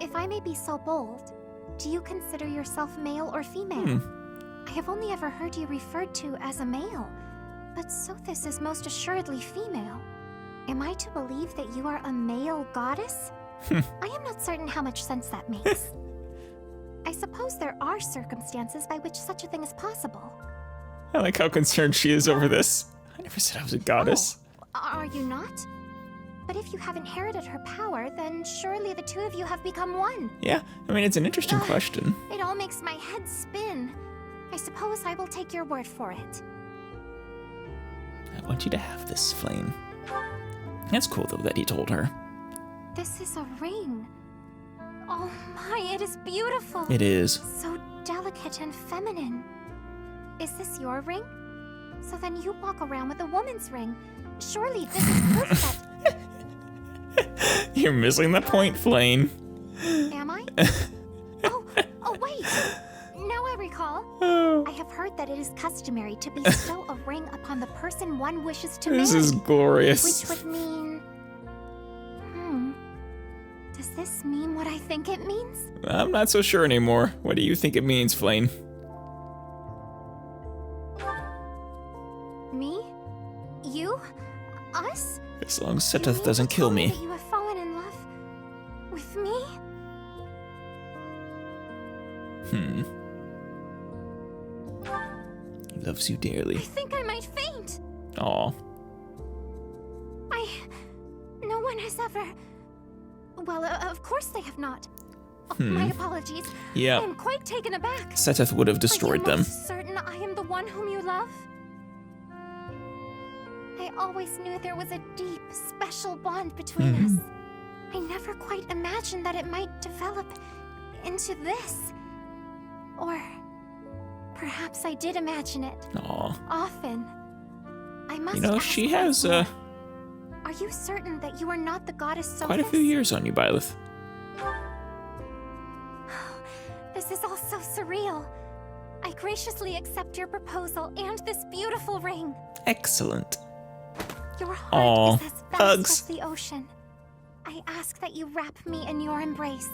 S6: If I may be so bold, do you consider yourself male or female? I have only ever heard you referred to as a male, but Sothis is most assuredly female. Am I to believe that you are a male goddess? I am not certain how much sense that makes. I suppose there are circumstances by which such a thing is possible.
S1: I like how concerned she is over this. I never said I was a goddess.
S6: Oh, are you not? But if you have inherited her power, then surely the two of you have become one.
S1: Yeah, I mean, it's an interesting question.
S6: It all makes my head spin. I suppose I will take your word for it.
S1: I want you to have this, Flame. That's cool, though, that he told her.
S6: This is a ring. Oh my, it is beautiful.
S1: It is.
S6: So delicate and feminine. Is this your ring? So then you walk around with a woman's ring. Surely this is proof that...
S1: You're missing the point, Flame.
S6: Am I? Oh, wait. Now I recall. I have heard that it is customary to bestow a ring upon the person one wishes to marry.
S1: This is glorious.
S6: Which would mean... Does this mean what I think it means?
S1: I'm not so sure anymore. What do you think it means, Flame?
S6: Me? You? Us?
S1: As long as
S6: You
S1: Seteth
S6: mean
S1: doesn't
S6: to
S1: kill
S6: tell
S1: me.
S6: that you have fallen in love with me?
S1: He loves you dearly.
S6: I think I might faint.
S1: Aw.
S6: No one has ever... Well, of course they have not. Oh, my apologies.
S1: Yeah.
S6: I am quite taken aback.
S1: Seteth would have destroyed
S6: Are you
S1: them.
S6: most certain I am the one whom you love? I always knew there was a deep, special bond between us. I never quite imagined that it might develop into this. Or perhaps I did imagine it.
S1: Aw.
S6: Often. I must
S1: You know,
S6: ask
S1: she
S6: once
S1: has
S6: more. Are you certain that you are not the goddess Sophis?
S1: quite a few years on you, Byleth.
S6: This is all so surreal. I graciously accept your proposal and this beautiful ring.
S1: Excellent.
S6: Your heart
S1: Aw,
S6: is as vast
S1: hugs.
S6: as the ocean. I ask that you wrap me in your embrace,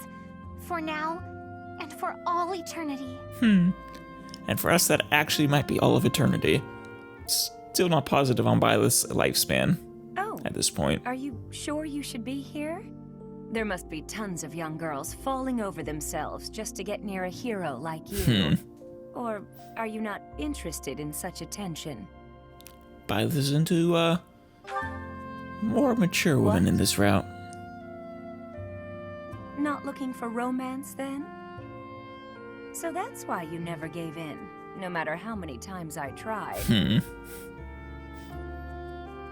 S6: for now and for all eternity.
S1: And for us, that actually might be all of eternity. Still not positive on Byleth's lifespan
S7: Oh,
S1: at this point.
S7: are you sure you should be here? There must be tons of young girls falling over themselves just to get near a hero like you. Or are you not interested in such attention?
S1: Byleth is into, more mature women in this route.
S7: Not looking for romance, then? So that's why you never gave in, no matter how many times I tried.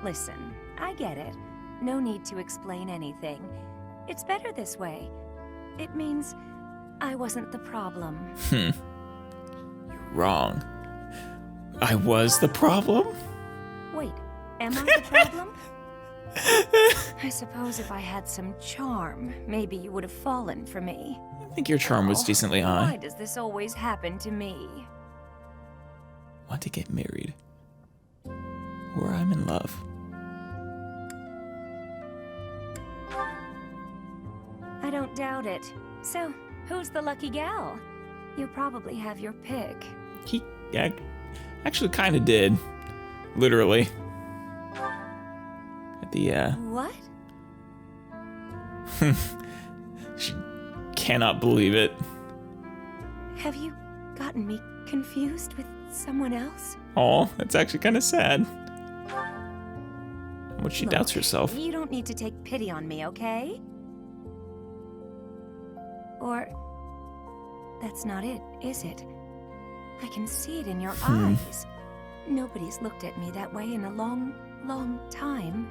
S7: Listen, I get it. No need to explain anything. It's better this way. It means I wasn't the problem.
S1: You're wrong. I was the problem?
S7: Wait, am I the problem? I suppose if I had some charm, maybe you would have fallen for me.
S1: I think your charm was decently
S7: Why
S1: high.
S7: does this always happen to me?
S1: Want to get married. Or I'm in love.
S7: I don't doubt it. So, who's the lucky gal? You probably have your pick.
S1: He actually kind of did. Literally. At the,
S7: What?
S1: she cannot believe it.
S7: Have you gotten me confused with someone else?
S1: Aw, that's actually kind of sad. What she doubts
S7: Look,
S1: herself.
S7: You don't need to take pity on me, okay? Or... that's not it, is it? I can see it in your eyes. Nobody's looked at me that way in a long, long time.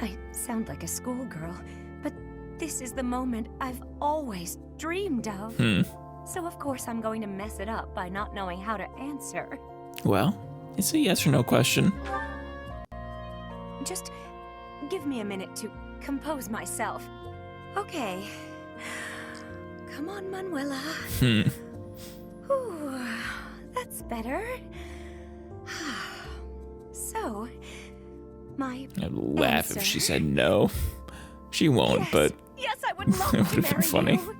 S7: I sound like a schoolgirl, but this is the moment I've always dreamed of. So of course I'm going to mess it up by not knowing how to answer.
S1: Well, it's a yes or no question.
S7: Just give me a minute to compose myself. Okay. Come on, Manuela. Ooh, that's better. So,
S1: I'd laugh if she said no. She won't,
S7: Yes,
S1: but
S7: yes, I would love
S1: it
S7: to
S1: would've been
S7: marry
S1: funny.
S7: you.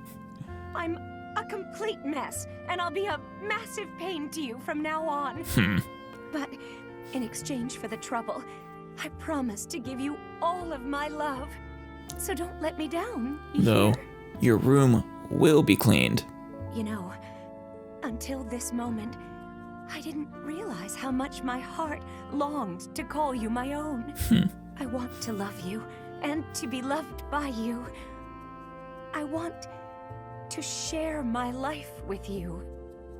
S7: I'm a complete mess, and I'll be a massive pain to you from now on. But in exchange for the trouble, I promise to give you all of my love. So don't let me down. You
S1: though,
S7: hear?
S1: your room will be cleaned.
S7: You know, until this moment, I didn't realize how much my heart longed to call you my own. I want to love you and to be loved by you. I want to share my life with you.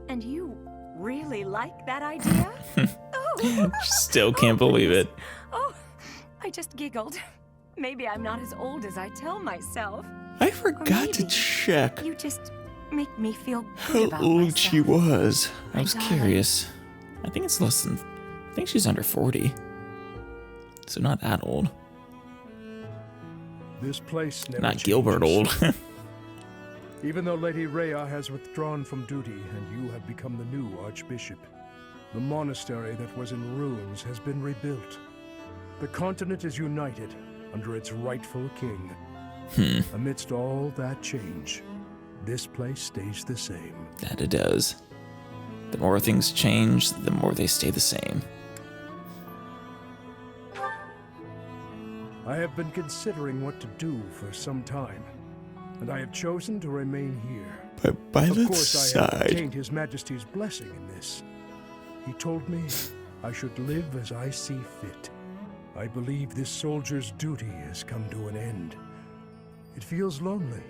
S7: And you really like that idea? Oh.
S1: Still can't believe it.
S7: Oh, I just giggled. Maybe I'm not as old as I tell myself.
S1: I forgot to
S7: maybe
S1: check
S7: You just make me feel
S1: how
S7: good about
S1: old
S7: myself.
S1: she was. I
S7: My
S1: was
S7: darling.
S1: curious. I think it's less than. I think she's under 40. So not that old.
S8: This place never
S1: Not Gilbert
S8: changes.
S1: old.
S8: Even though Lady Rhea has withdrawn from duty and you have become the new Archbishop, the monastery that was in ruins has been rebuilt. The continent is united under its rightful king. Amidst all that change, this place stays the same.
S1: That it does. The more things change, the more they stay the same.
S8: I have been considering what to do for some time, and I have chosen to remain here.
S1: By
S8: Of
S1: Byleth's
S8: course, I have
S1: side.
S8: obtained His Majesty's blessing in this. He told me I should live as I see fit. I believe this soldier's duty has come to an end. It feels lonely,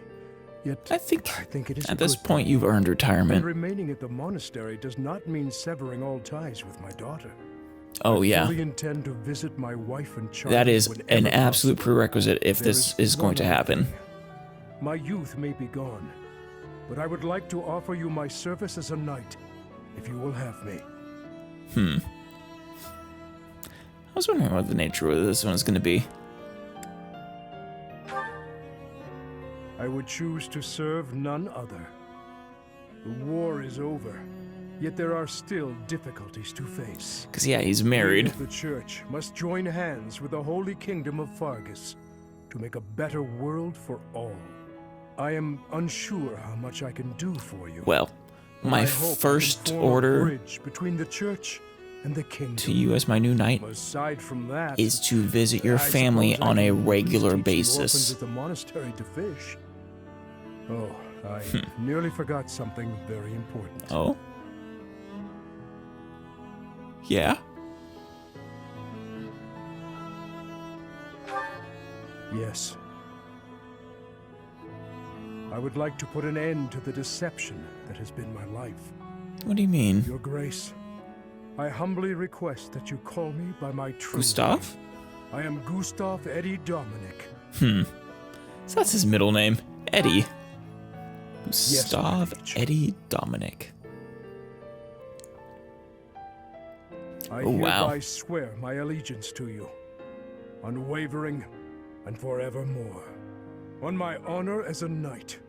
S8: yet
S1: I think
S8: it is a
S1: at this
S8: good
S1: point
S8: thing.
S1: you've earned
S8: And
S1: retirement.
S8: remaining at the monastery does not mean severing all ties with my daughter.
S1: Oh
S8: I
S1: yeah.
S8: fully intend to visit my wife and child.
S1: That is
S8: whenever
S1: an absolute
S8: possible.
S1: prerequisite if
S8: There
S1: this is going
S8: one
S1: to
S8: other
S1: happen.
S8: thing. My youth may be gone, but I would like to offer you my service as a knight, if you will have me.
S1: I was wondering what the nature of this one is going to be.
S8: I would choose to serve none other. The war is over, yet there are still difficulties to face.
S1: Because, yeah, he's
S8: We
S1: married.
S8: of the Church must join hands with the Holy Kingdom of Fargus to make a better world for all. I am unsure how much I can do for you.
S1: Well,
S8: but
S1: my
S8: I hope I can
S1: first
S8: form a
S1: order
S8: bridge between the Church and the Kingdom.
S1: to you as my new knight
S8: Aside from that,
S1: is to visit your
S8: I
S1: family
S8: suppose I
S1: on a
S8: can
S1: regular
S8: teach the orphans
S1: basis.
S8: at the monastery to fish. Oh, I nearly forgot something very important.
S1: Oh? Yeah?
S8: Yes. I would like to put an end to the deception that has been my life.
S1: What do you mean?
S8: Your Grace, I humbly request that you call me by my true
S1: Gustav?
S8: name. I am Gustav Eddie Dominic.
S1: So that's his middle name. Eddie.
S8: Yes,
S1: Gustav
S8: my liege.
S1: Eddie Dominic.
S8: I
S1: Oh, wow.
S8: hereby swear my allegiance to you, unwavering and forevermore. On my honor as a knight,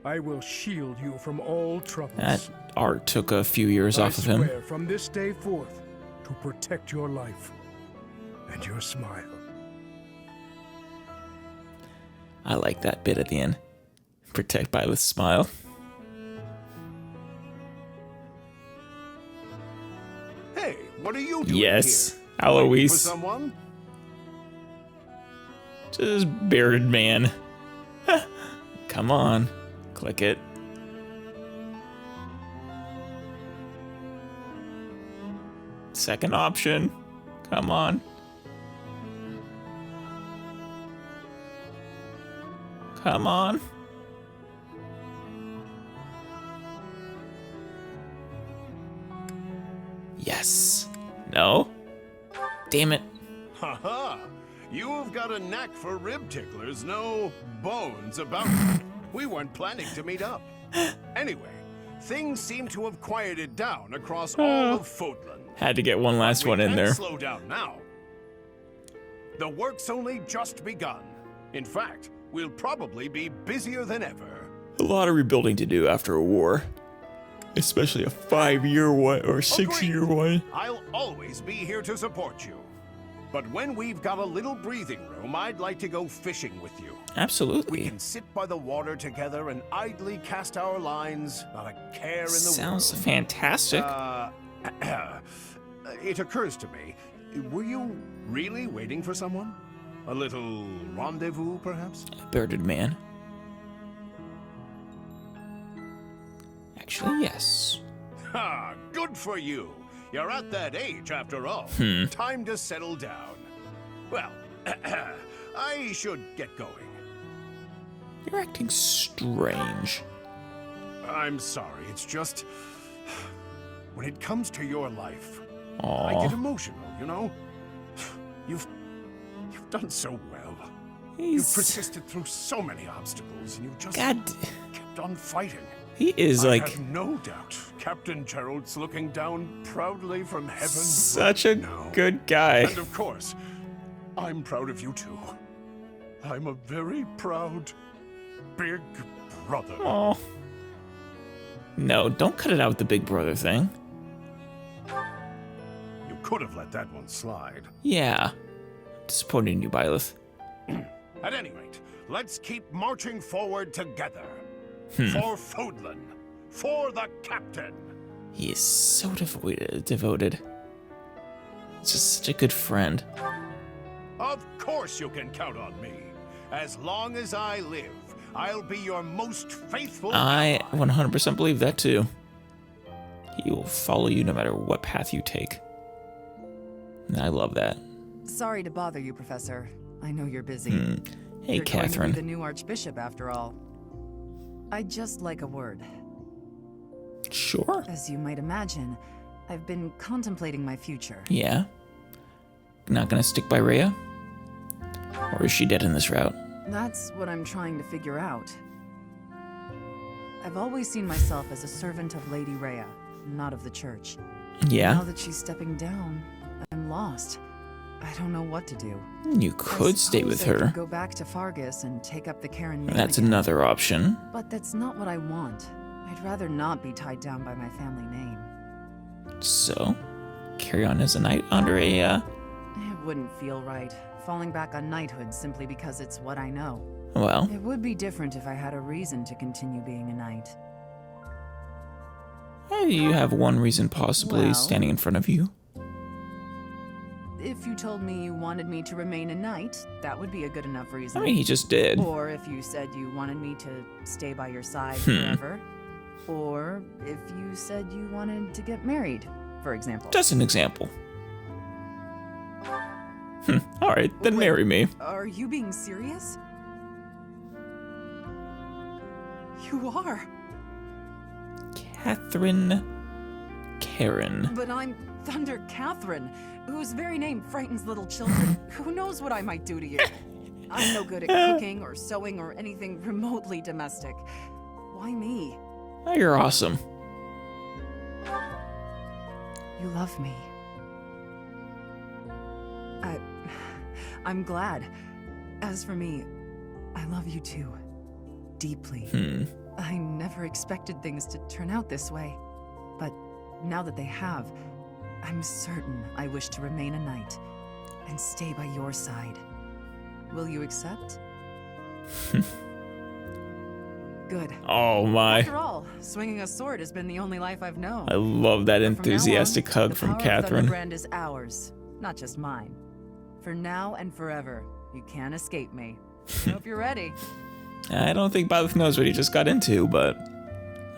S8: I will shield you from all troubles.
S1: That art took a few years
S8: I
S1: off of him.
S8: swear from this day forth to protect your life and your smile.
S1: I like that bit at the end. Protect Byleth's smile.
S9: Hey, what are you doing
S1: Yes,
S9: here?
S1: Alois.
S9: Waiting for someone?
S1: Just bearded man. Come on. Click it. Second option. Come on. Come on. Yes. No? Damn it.
S9: Haha! You've got a knack for rib ticklers, no bones about it. We weren't planning to meet up. Anyway, things seem to have quieted down across all of Fodlan.
S1: Had to get one last
S9: We
S1: one in
S9: can't
S1: there.
S9: slow down now. The work's only just begun. In fact, we'll probably be busier than ever.
S1: A lot of rebuilding to do after a war. Especially a 5-year one or 6-year
S9: Agreed.
S1: one.
S9: I'll always be here to support you. But when we've got a little breathing room, I'd like to go fishing with you.
S1: Absolutely.
S9: We can sit by the water together and idly cast our lines, not a care in the
S1: Sounds
S9: world.
S1: fantastic.
S9: It occurs to me, were you really waiting for someone? A little rendezvous, perhaps?
S1: Bearded man. Actually, yes.
S9: Ha! Good for you. You're at that age, after all. Time to settle down. Well, I should get going.
S1: You're acting strange.
S9: I'm sorry, it's just... When it comes to your life, I
S1: Aw.
S9: get emotional, you know? You've done so well. You've persisted through so many obstacles, and you just
S1: God.
S9: kept on fighting.
S1: He is
S9: I
S1: like
S9: have no doubt Captain Gerald's looking down proudly from heaven.
S1: such a
S9: now.
S1: good guy.
S9: And of course, I'm proud of you too. I'm a very proud big brother.
S1: Oh. No, don't cut it out with the big brother thing.
S9: You could have let that one slide.
S1: Yeah. Disappointed in you, Byleth.
S9: At any rate, let's keep marching forward together. For Fodlan. For the captain.
S1: He is so devoted. Just such a good friend.
S9: Of course you can count on me. As long as I live, I'll be your most faithful
S1: I
S9: ally.
S1: 100% believe that too. He will follow you no matter what path you take. And I love that.
S10: Sorry to bother you, Professor. I know you're busy.
S1: Hey,
S10: You're going to
S1: Catherine.
S10: be the new Archbishop, after all. I'd just like a word.
S1: Sure.
S10: As you might imagine, I've been contemplating my future.
S1: Yeah. Not gonna stick by Rhea? Or is she dead in this route?
S10: That's what I'm trying to figure out. I've always seen myself as a servant of Lady Rhea, not of the church.
S1: Yeah.
S10: Now that she's stepping down, I'm lost. I don't know what to do.
S1: You could stay with
S10: I could
S1: her.
S10: go back to Fargus and take up the Karen name
S1: That's
S10: again.
S1: another option.
S10: But that's not what I want. I'd rather not be tied down by my family name.
S1: So, carry on as a knight under a,
S10: It wouldn't feel right, falling back on knighthood simply because it's what I know.
S1: well,
S10: It would be different if I had a reason to continue being a knight.
S1: you have one reason possibly
S10: Well-
S1: standing in front of you.
S10: If you told me you wanted me to remain a knight, that would be a good enough reason.
S1: I mean, he just did.
S10: Or if you said you wanted me to stay by your side forever. Or if you said you wanted to get married, for example.
S1: Just an example. Alright, then
S10: Wait.
S1: marry me.
S10: Are you being serious? You are.
S1: Catherine Karen.
S10: But I'm Thunder Catherine, whose very name frightens little children. Who knows what I might do to you? I'm no good at cooking or sewing or anything remotely domestic. Why me?
S1: Oh, you're awesome.
S10: You love me. I'm glad. As for me, I love you too. Deeply. I never expected things to turn out this way. But now that they have, I'm certain I wish to remain a knight and stay by your side. Will you accept? Good.
S1: Oh my.
S10: After all, swinging a sword has been the only life I've known.
S1: I love that
S10: From now
S1: enthusiastic
S10: on,
S1: hug
S10: the
S1: from
S10: power of
S1: Catherine.
S10: Thunderbrand is ours, not just mine. For now and forever, you can't escape me. I hope you're ready.
S1: I don't think Byleth knows what he just got into, but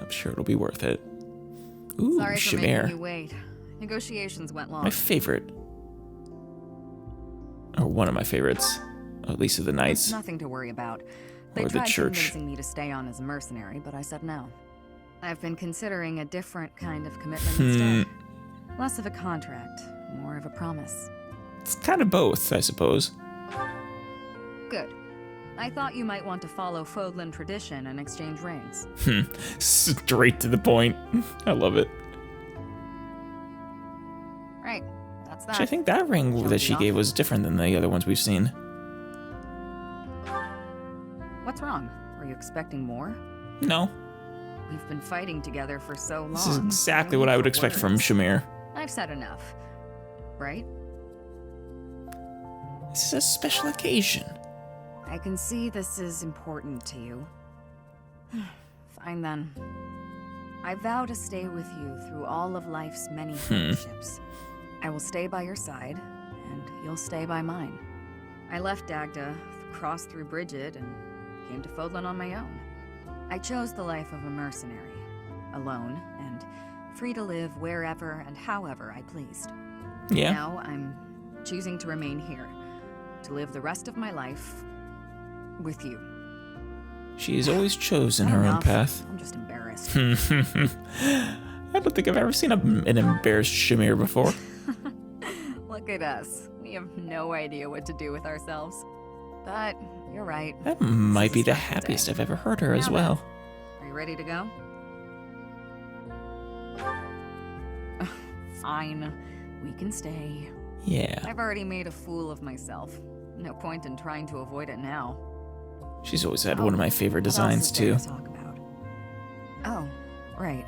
S1: I'm sure it'll be worth it. Ooh,
S11: Sorry for making you
S1: Shamir.
S11: wait. Negotiations went long.
S1: My favorite. Or one of my favorites. At least of the
S11: It's
S1: knights.
S11: nothing to worry about. They
S1: Or the
S11: tried
S1: church.
S11: convincing me to stay on as a mercenary, but I said no. I've been considering a different kind of commitment instead. Less of a contract, more of a promise.
S1: It's kind of both, I suppose.
S11: Good. I thought you might want to follow Fodlan tradition and exchange rings.
S1: Straight to the point. I love it.
S11: Right. That's that.
S1: Actually, I think that ring
S11: Shall we
S1: that
S11: be
S1: she
S11: off?
S1: gave was different than the other ones we've seen.
S11: What's wrong? Were you expecting more?
S1: No.
S11: We've been fighting together for so long.
S1: This is
S11: No
S1: exactly
S11: need
S1: what I would
S11: for
S1: expect from
S11: words.
S1: Shamir.
S11: I've said enough. Right?
S1: This is a special occasion.
S11: I can see this is important to you. Fine then. I vow to stay with you through all of life's many hardships. I will stay by your side, and you'll stay by mine. I left Dagda, crossed through Bridget, and came to Fodlan on my own. I chose the life of a mercenary, alone, and free to live wherever and however I pleased.
S1: Yeah.
S11: Now I'm choosing to remain here, to live the rest of my life with you.
S1: She has always chosen her own
S11: Enough.
S1: path.
S11: I'm just embarrassed.
S1: I don't think I've ever seen an embarrassed Shamir before.
S11: Look at us. We have no idea what to do with ourselves. But you're right.
S1: That might be
S11: This
S1: the
S11: is a special
S1: happiest
S11: day.
S1: I've ever heard her as
S11: Now
S1: well.
S11: then, are you ready to go? Fine. We can stay.
S1: Yeah.
S11: I've already made a fool of myself. No point in trying to avoid it now.
S1: She's always had one of my favorite
S11: What else
S1: designs,
S11: is there
S1: too.
S11: to talk about? Oh, right.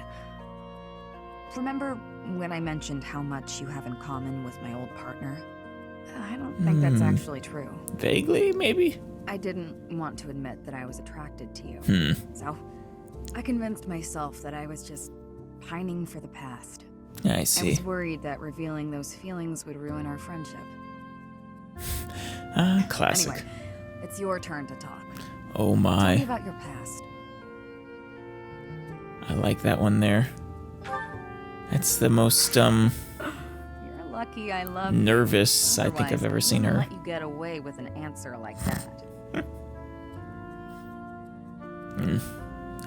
S11: Remember when I mentioned how much you have in common with my old partner? I don't think that's actually true.
S1: Vaguely, maybe?
S11: I didn't want to admit that I was attracted to you. So, I convinced myself that I was just pining for the past.
S1: I
S11: I
S1: see.
S11: was worried that revealing those feelings would ruin our friendship.
S1: Classic.
S11: Anyway, it's your turn to talk.
S1: Oh
S11: Tell me
S1: my.
S11: about your past.
S1: I like that one there. That's the most,
S11: You're lucky I love you.
S1: nervous I think I've
S11: Otherwise,
S1: ever
S11: I
S1: seen
S11: wouldn't
S1: her.
S11: let you get away with an answer like that.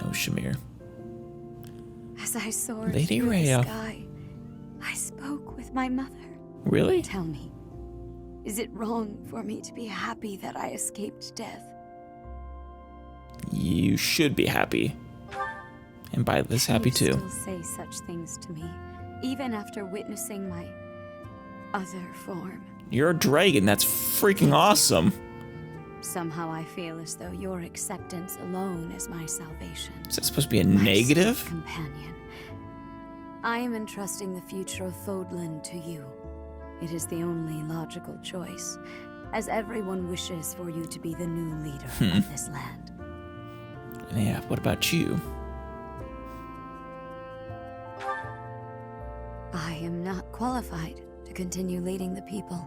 S1: Oh, Shamir.
S5: As I soared
S1: Lady
S5: through
S1: Rhea.
S5: the sky, I spoke with my mother.
S1: Really?
S5: Tell me, is it wrong for me to be happy that I escaped death?
S1: You should be happy. And Byleth is happy
S5: You
S1: too.
S5: still say such things to me, even after witnessing my other form.
S1: You're a dragon. That's freaking awesome.
S5: Somehow I feel as though your acceptance alone is my salvation.
S1: Is that supposed to be a
S5: My
S1: negative?
S5: sweet companion. I am entrusting the future of Fodlan to you. It is the only logical choice, as everyone wishes for you to be the new leader of this land.
S1: Yeah, what about you?
S5: I am not qualified to continue leading the people.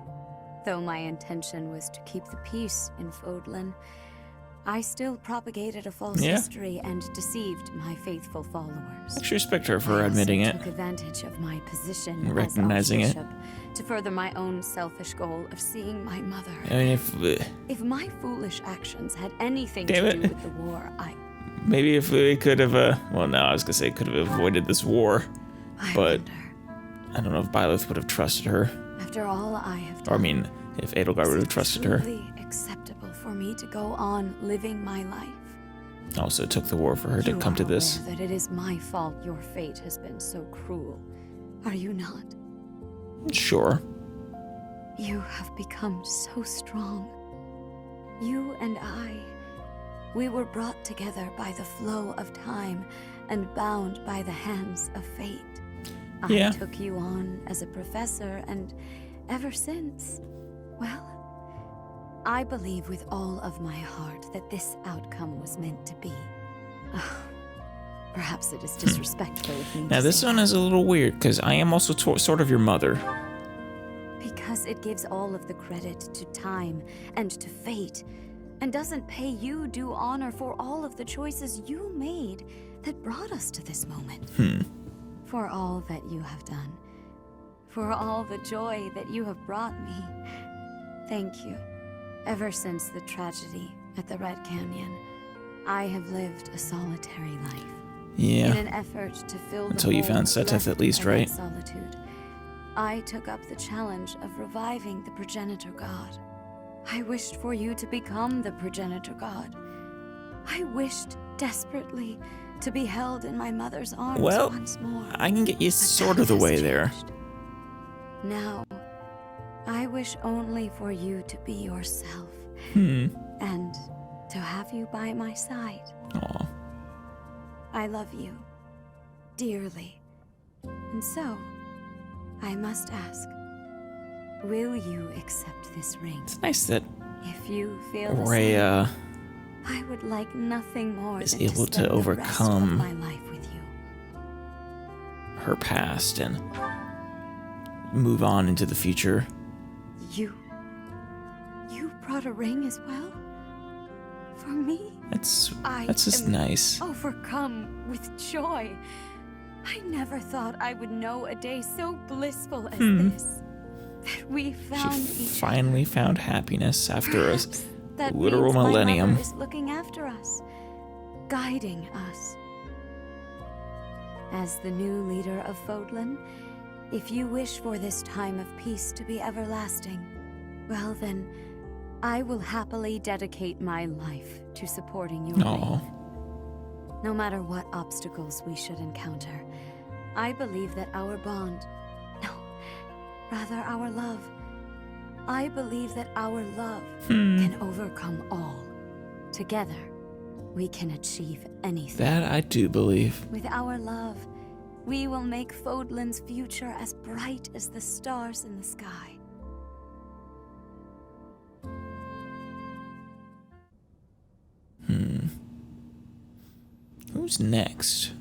S5: Though my intention was to keep the peace in Fodlan, I still propagated a false
S1: Yeah.
S5: history and deceived my faithful followers.
S1: Actually respect her
S5: I
S1: for
S5: also
S1: admitting it.
S5: took advantage of my position
S1: And recognizing
S5: as
S1: it.
S5: Archbishop to further my own selfish goal of seeing my mother.
S1: I mean,
S5: If my foolish actions had anything
S1: Damn
S5: to
S1: it.
S5: do with the war,
S1: maybe if we could have, well, no, I was gonna say could have avoided this war,
S5: I
S1: but
S5: wonder,
S1: I don't know if Byleth would have trusted her.
S5: after all I have done,
S1: Or, I mean, if Edelgard would
S5: is
S1: have
S5: it
S1: trusted her.
S5: truly acceptable for me to go on living my life?
S1: Also, it took the war for her to
S5: You
S1: come to
S5: are
S1: this.
S5: aware that it is my fault your fate has been so cruel, are you not?
S1: Sure.
S5: You have become so strong. You and I, we were brought together by the flow of time and bound by the hands of fate.
S1: Yeah.
S5: I took you on as a professor, and ever since, well, I believe with all of my heart that this outcome was meant to be. Perhaps it is disrespectful of me
S1: Now,
S5: to
S1: this
S5: say
S1: one
S5: that.
S1: is a little weird, because I am also sort of your mother.
S5: Because it gives all of the credit to time and to fate, and doesn't pay you due honor for all of the choices you made that brought us to this moment. For all that you have done, for all the joy that you have brought me, thank you. Ever since the tragedy at the Red Canyon, I have lived a solitary life.
S1: Yeah.
S5: In an effort to fill the
S1: Until you
S5: hole
S1: found Seteth
S5: left
S1: at least,
S5: by that
S1: right?
S5: Solitude, I took up the challenge of reviving the progenitor god. I wished for you to become the progenitor god. I wished desperately to be held in my mother's arms
S1: Well,
S5: once more.
S1: I can get you
S5: But
S1: sort
S5: that
S1: of the
S5: has
S1: way there.
S5: changed. Now, I wish only for you to be yourself and to have you by my side.
S1: Aw.
S5: I love you dearly. And so, I must ask,
S2: Will you accept this ring?
S1: It's nice that
S2: If you feel the
S1: Rhea
S2: same, I would like nothing more
S1: is
S2: than
S1: able
S2: to
S1: to
S2: spend
S1: overcome
S2: the rest of my life with you.
S1: her past and move on into the future.
S2: You brought a ring as well? For me?
S1: That's
S2: I
S1: just
S2: am
S1: nice.
S2: Overcome with joy. I never thought I would know a day so blissful as this. That we found
S1: She
S2: each
S1: finally found happiness after a
S2: Perhaps that
S1: literal
S2: means my
S1: millennium.
S2: mother is looking after us, guiding us. As the new leader of Fodlan, if you wish for this time of peace to be everlasting, well then, I will happily dedicate my life to supporting your
S1: Aw.
S2: reign. No matter what obstacles we should encounter, I believe that our bond, no, rather our love, I believe that our love can overcome all. Together, we can achieve anything.
S1: That I do believe.
S2: With our love, we will make Fodlan's future as bright as the stars in the sky.
S1: Who's next?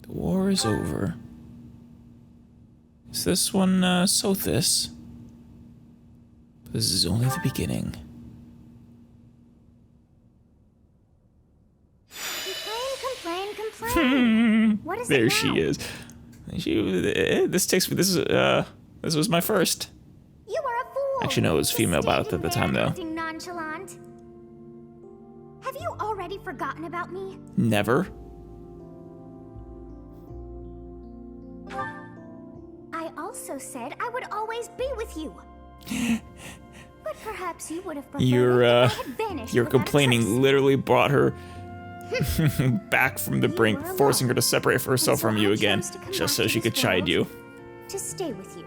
S1: The war is over. Is this one Sothis? This is only the beginning.
S6: Complain. What is
S1: There
S6: it
S1: she
S6: now?
S1: is. This was my first.
S6: You are a fool.
S1: Actually, no, it was female
S6: Just
S1: Byleth at the
S6: standing
S1: time,
S6: there
S1: though.
S6: acting nonchalant. Have you already forgotten about me?
S1: Never.
S6: I also said I would always be with you. But perhaps you would have preferred
S1: Your
S6: it if I had vanished
S1: your
S6: without a
S1: complaining
S6: trace.
S1: literally brought her back from the brink,
S6: were
S1: forcing her
S6: alone.
S1: to separate herself
S6: And so
S1: from you
S6: I
S1: again,
S6: chose to come
S1: just
S6: back
S1: so
S6: to
S1: she could
S6: this
S1: chide you.
S6: world to stay with you.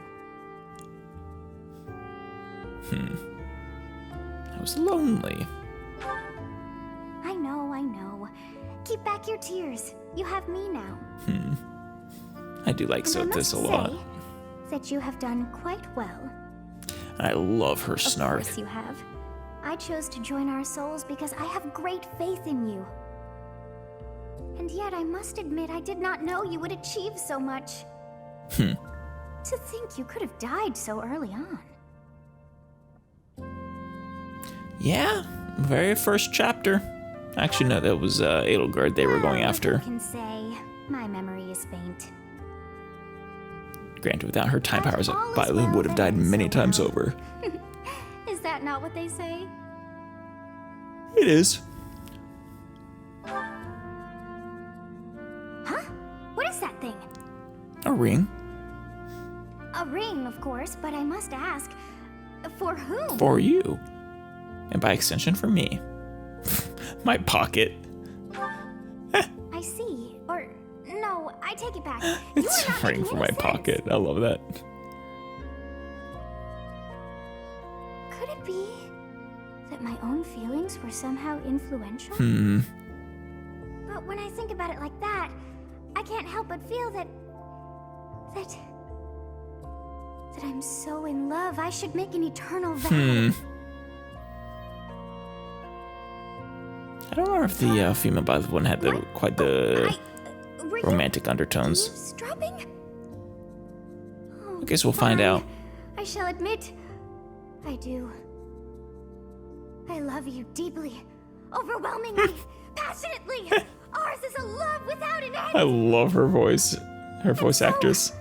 S1: I was lonely.
S6: I know. Keep back your tears. You have me now.
S1: I do like
S6: And I
S1: Sothis
S6: must
S1: a lot.
S6: say that you have done quite well.
S1: I love her
S6: Of
S1: snark.
S6: course you have. I chose to join our souls because I have great faith in you. And yet I must admit I did not know you would achieve so much. To think you could have died so early on.
S1: Yeah, very first chapter. Actually, no, that was Edelgard they were going
S6: Well,
S1: after.
S6: I can say my memory is faint.
S1: Granted, without her time powers,
S6: All is
S1: Byleth
S6: well
S1: would have
S6: that
S1: died
S6: ends
S1: many
S6: so
S1: times
S6: well.
S1: over.
S6: Is that not what they say?
S1: It is.
S6: Huh? What is that thing?
S1: A ring.
S6: A ring, of course, but I must ask, for whom?
S1: For you. And by extension, for me. My pocket.
S6: I see. Or, no, I take it back.
S1: It's
S6: you are not
S1: a ring
S6: making
S1: for my
S6: any sense.
S1: pocket. I love that.
S6: Could it be that my own feelings were somehow influential? But when I think about it like that, I can't help but feel that I'm so in love, I should make an eternal vow.
S1: I don't know if the female Byleth one had quite the
S6: Were you
S1: romantic undertones.
S6: eavesdropping? Oh,
S1: I guess we'll find
S6: fine.
S1: out.
S6: I shall admit, I do. I love you deeply, overwhelmingly, passionately. Ours is a love without an end.
S1: I love her voice. Her voice
S6: so-
S1: actress.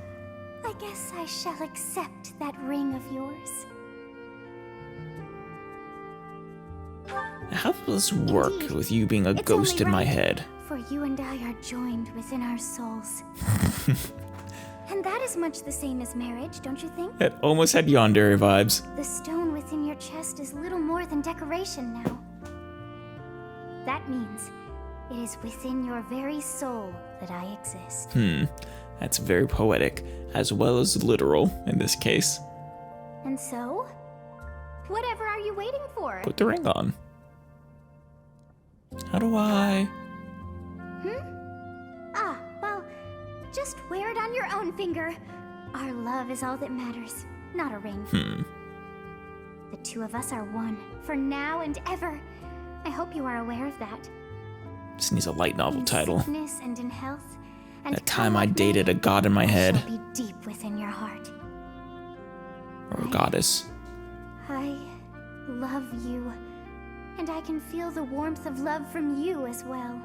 S6: I guess I shall accept that ring of yours.
S1: How will this work
S6: Indeed.
S1: with you being a
S6: It's
S1: ghost
S6: only
S1: in my
S6: right,
S1: head?
S6: For you and I are joined within our souls. And that is much the same as marriage, don't you think?
S1: It almost had Yandere vibes.
S6: The stone within your chest is little more than decoration now. That means it is within your very soul that I exist.
S1: That's very poetic, as well as literal in this case.
S6: And so, whatever are you waiting for?
S1: Put the ring on. How do I?
S6: Ah, well, just wear it on your own finger.
S12: Our love is all that matters, not a ring. The two of us are one, for now and ever. I hope you are aware of that.
S1: Just needs a light novel
S12: In
S1: title.
S12: sickness and in health, and
S1: That time
S12: come
S1: I
S12: what
S1: dated
S12: may,
S1: a god in my
S12: I
S1: head.
S12: shall be deep within your heart.
S1: Or a goddess.
S12: I love you, and I can feel the warmth of love from you as well.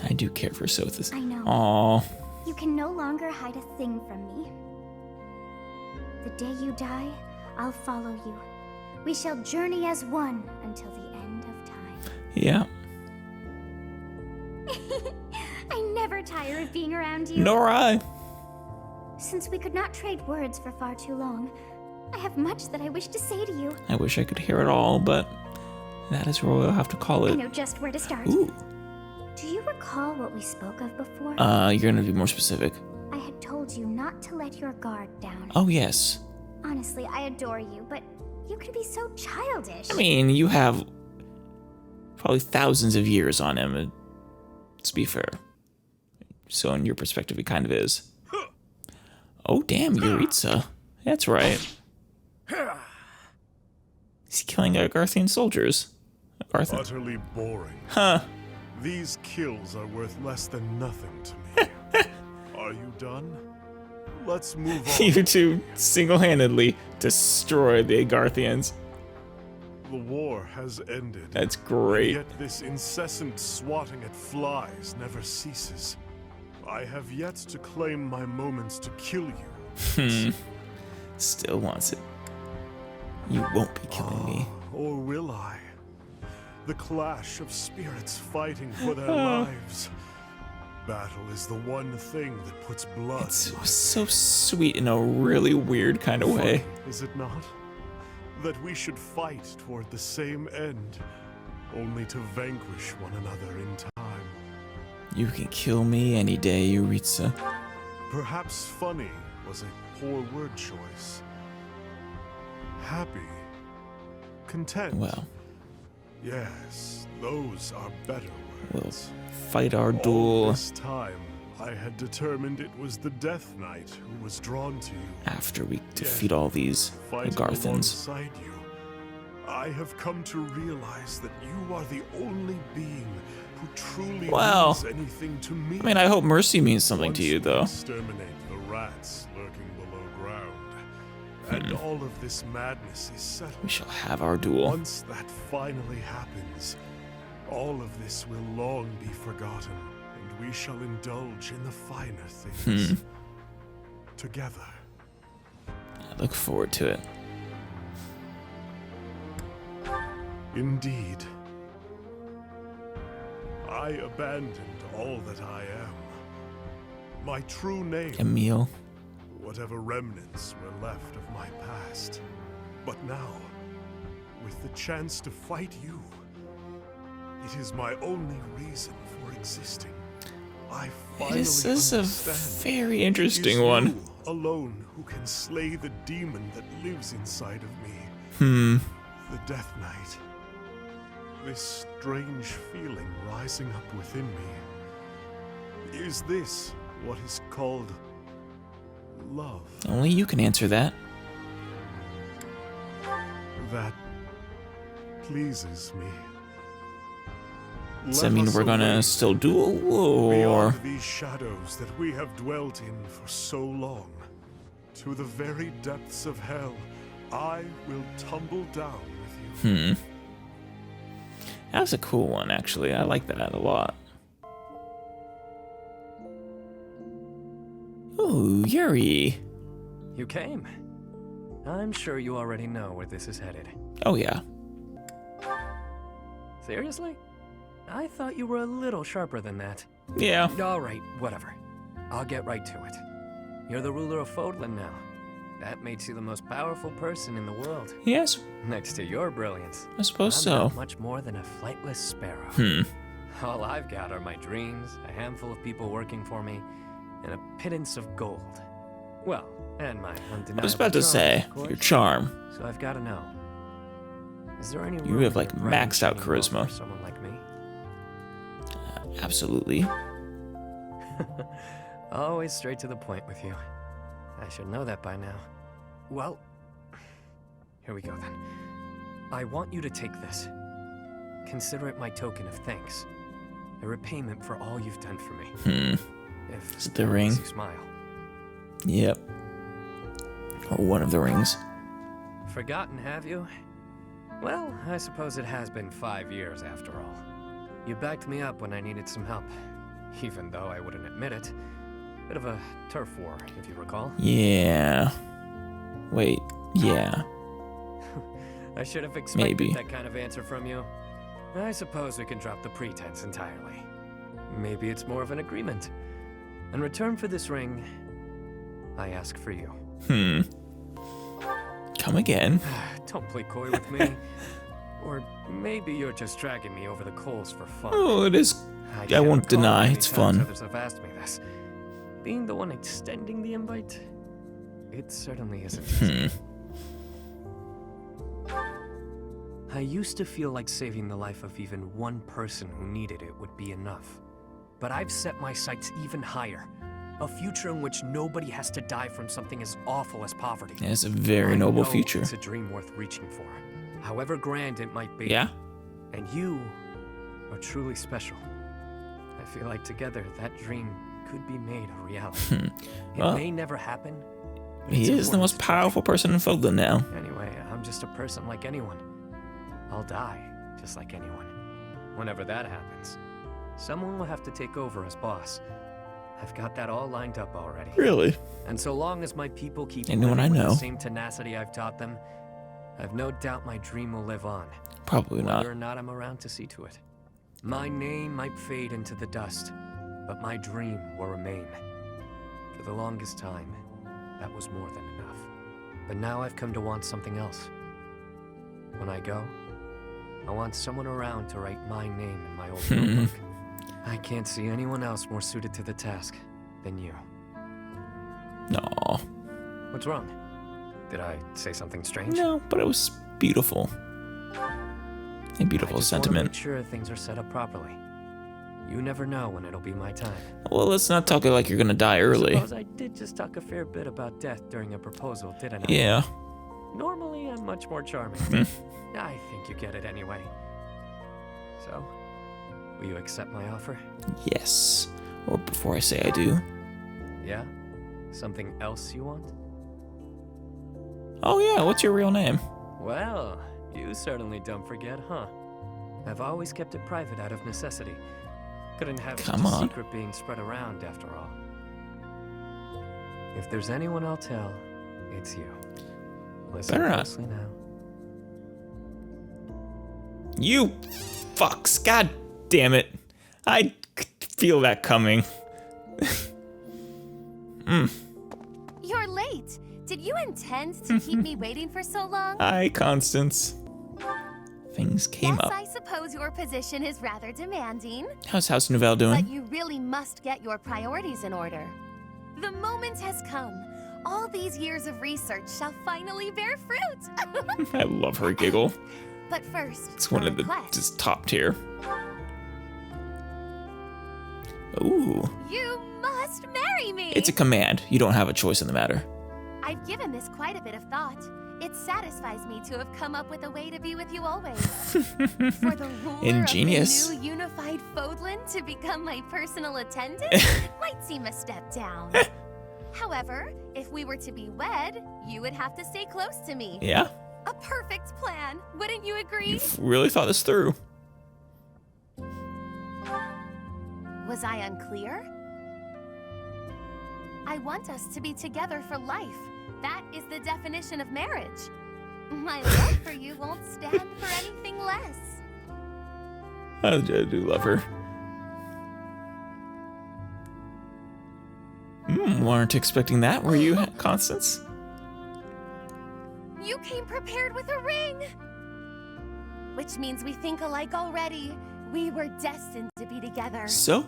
S1: I do care for Sothis.
S12: I know.
S1: Aww.
S12: You can no longer hide a thing from me. The day you die, I'll follow you. We shall journey as one until the end of time.
S1: Yeah.
S12: I never tire of being around you.
S1: Nor I.
S12: Since we could not trade words for far too long, I have much that I wish to say to you.
S1: I wish I could hear it all, but that is where we'll have to call
S12: I
S1: it.
S12: know just where to start.
S1: Ooh.
S12: Do you recall what we spoke of before?
S1: You're gonna be more specific.
S12: I had told you not to let your guard down.
S1: Oh, yes.
S12: Honestly, I adore you, but you can be so childish.
S1: I mean, you have probably thousands of years on him, let's be fair. So in your perspective, it kind of is. Oh, damn, Yuritsa. That's right. He's killing Garthian soldiers. Garthian.
S13: Utterly boring.
S1: Huh.
S13: These kills are worth less than nothing to me. Are you done? Let's move on.
S1: You two single-handedly destroy the Garthians.
S13: The war has ended.
S1: That's great.
S13: Yet this incessant swatting at flies never ceases. I have yet to claim my moments to kill you.
S1: Still wants it. You won't be killing me.
S13: Or will I? The clash of spirits fighting for their lives. Battle is the one thing that puts blood.
S1: It's so sweet in a really weird kind of way.
S13: Funny, is it not? That we should fight toward the same end, only to vanquish one another in time.
S1: You can kill me any day, Yuritsa.
S13: Perhaps funny was a poor word choice. Happy. Content.
S1: Well,
S13: yes, those are better words.
S1: we'll fight our
S13: All
S1: duel
S13: this time, I had determined it was the Death Knight who was drawn to you.
S1: after we defeat all these
S13: Fighting
S1: Garthans.
S13: alongside you, I have come to realize that you are the only being who truly
S1: Well,
S13: means anything to me.
S1: I mean, I hope mercy means something to you, though.
S13: Exterminate the rats lurking below ground, and all of this madness is settled.
S1: We shall have our duel.
S13: Once that finally happens, all of this will long be forgotten, and we shall indulge in the finer things together.
S1: I look forward to it.
S13: Indeed. I abandoned all that I am. My true name,
S1: Emil.
S13: whatever remnants were left of my past. But now, with the chance to fight you, it is my only reason for existing. I finally
S1: This is a
S13: understand.
S1: very
S13: It
S1: interesting
S13: is
S1: one.
S13: you alone who can slay the demon that lives inside of me. The Death Knight. This strange feeling rising up within me. Is this what is called love?
S1: Only you can answer that.
S13: That pleases me.
S1: Does that mean we're gonna still duel, or
S13: beyond these shadows that we have dwelt in for so long, to the very depths of hell, I will tumble down with you.
S1: that was a cool one, actually. I like that a lot. Ooh, Yuri.
S14: You came. I'm sure you already know where this is headed.
S1: Oh yeah.
S14: Seriously? I thought you were a little sharper than that.
S1: Yeah.
S14: Alright, whatever. I'll get right to it. You're the ruler of Fodlan now. That makes you the most powerful person in the world.
S1: Yes.
S14: Next to your brilliance.
S1: I suppose
S14: I'm
S1: so.
S14: not much more than a flightless sparrow. All I've got are my dreams, a handful of people working for me, and a pittance of gold. Well, and my undeniable
S1: I was about to
S14: charm,
S1: say,
S14: of course.
S1: your charm.
S14: So I've got to know. Is there any
S1: You
S14: room
S1: have,
S14: in
S1: like,
S14: your brand
S1: maxed out
S14: chain world
S1: charisma.
S14: for someone like me?
S1: Absolutely.
S14: Always straight to the point with you. I should know that by now. Well, here we go then. I want you to take this. Consider it my token of thanks. A repayment for all you've done for me. If
S1: Is it the ring?
S14: You smile.
S1: Yep. Or one of the rings.
S14: Forgotten, have you? Well, I suppose it has been 5 years after all. You backed me up when I needed some help, even though I wouldn't admit it. Bit of a turf war, if you recall.
S1: Yeah. Wait, yeah.
S14: I should have expected
S1: Maybe.
S14: that kind of answer from you. I suppose we can drop the pretense entirely. Maybe it's more of an agreement. In return for this ring, I ask for you.
S1: Come again.
S14: Don't play coy with me. Or maybe you're just dragging me over the coals for fun.
S1: Oh, it is. I
S14: can't
S1: won't
S14: recall
S1: deny,
S14: how many
S1: it's
S14: times
S1: fun.
S14: Others have asked me this. Being the one extending the invite, it certainly isn't easy. I used to feel like saving the life of even one person who needed it would be enough. But I've set my sights even higher. A future in which nobody has to die from something as awful as poverty.
S1: Yeah, it's a very noble future.
S14: It's a dream worth reaching for, however grand it might be.
S1: Yeah?
S14: And you are truly special. I feel like together that dream could be made a reality.
S1: Well,
S14: it may never happen. but
S1: he
S14: it's
S1: is the
S14: important
S1: most powerful person in Fodlan now.
S14: Anyway, I'm just a person like anyone. I'll die just like anyone. Whenever that happens, someone will have to take over as boss. I've got that all lined up already.
S1: Really?
S14: And so long as my people keep
S1: Anyone I
S14: living with
S1: know.
S14: the same tenacity I've taught them, I've no doubt my dream will live on.
S1: Probably not.
S14: Whether or not I'm around to see to it. My name might fade into the dust, but my dream will remain. For the longest time, that was more than enough. But now I've come to want something else. When I go, I want someone around to write my name in my old notebook. I can't see anyone else more suited to the task than you.
S1: No.
S14: What's wrong? Did I say something strange?
S1: No, but it was beautiful. A beautiful
S14: I just
S1: sentiment.
S14: want to make sure things are set up properly. You never know when it'll be my time.
S1: Well, let's not talk like you're gonna die
S14: I
S1: early.
S14: suppose I did just talk a fair bit about death during a proposal, didn't I?
S1: Yeah.
S14: Normally, I'm much more charming. I think you get it anyway. So, will you accept my offer?
S1: Yes. Or before I say I do.
S14: Yeah? Something else you want?
S1: Oh yeah, what's your real name?
S14: Well, you certainly don't forget, huh? I've always kept it private out of necessity. Couldn't have such
S1: Come
S14: a
S1: on.
S14: secret being spread around after all. If there's anyone I'll tell, it's you. Listen
S1: Better not.
S14: closely now.
S1: You fucks. God damn it. I could feel that coming.
S5: You're late. Did you intend to keep me waiting for so long?
S1: Hi, Constance. Things came
S5: Yes,
S1: up.
S5: I suppose your position is rather demanding.
S1: How's House Nouvelle doing?
S5: But you really must get your priorities in order. The moment has come. All these years of research shall finally bear fruit.
S1: I love her giggle.
S5: But first,
S1: It's one
S5: a
S1: of the
S5: request.
S1: just top tier. Ooh.
S5: You must marry me.
S1: It's a command. You don't have a choice in the matter.
S5: I've given this quite a bit of thought. It satisfies me to have come up with a way to be with you always. For the ruler
S1: Ingenious.
S5: of the new unified Fodlan to become my personal attendant might seem a step down. However, if we were to be wed, you would have to stay close to me.
S1: Yeah?
S5: A perfect plan, wouldn't you agree?
S1: You've really thought this through.
S5: Was I unclear? I want us to be together for life. That is the definition of marriage. My love for you won't stand for anything less.
S1: I do love her. Weren't expecting that, were you, Constance?
S5: You came prepared with a ring! Which means we think alike already. We were destined to be together.
S1: So,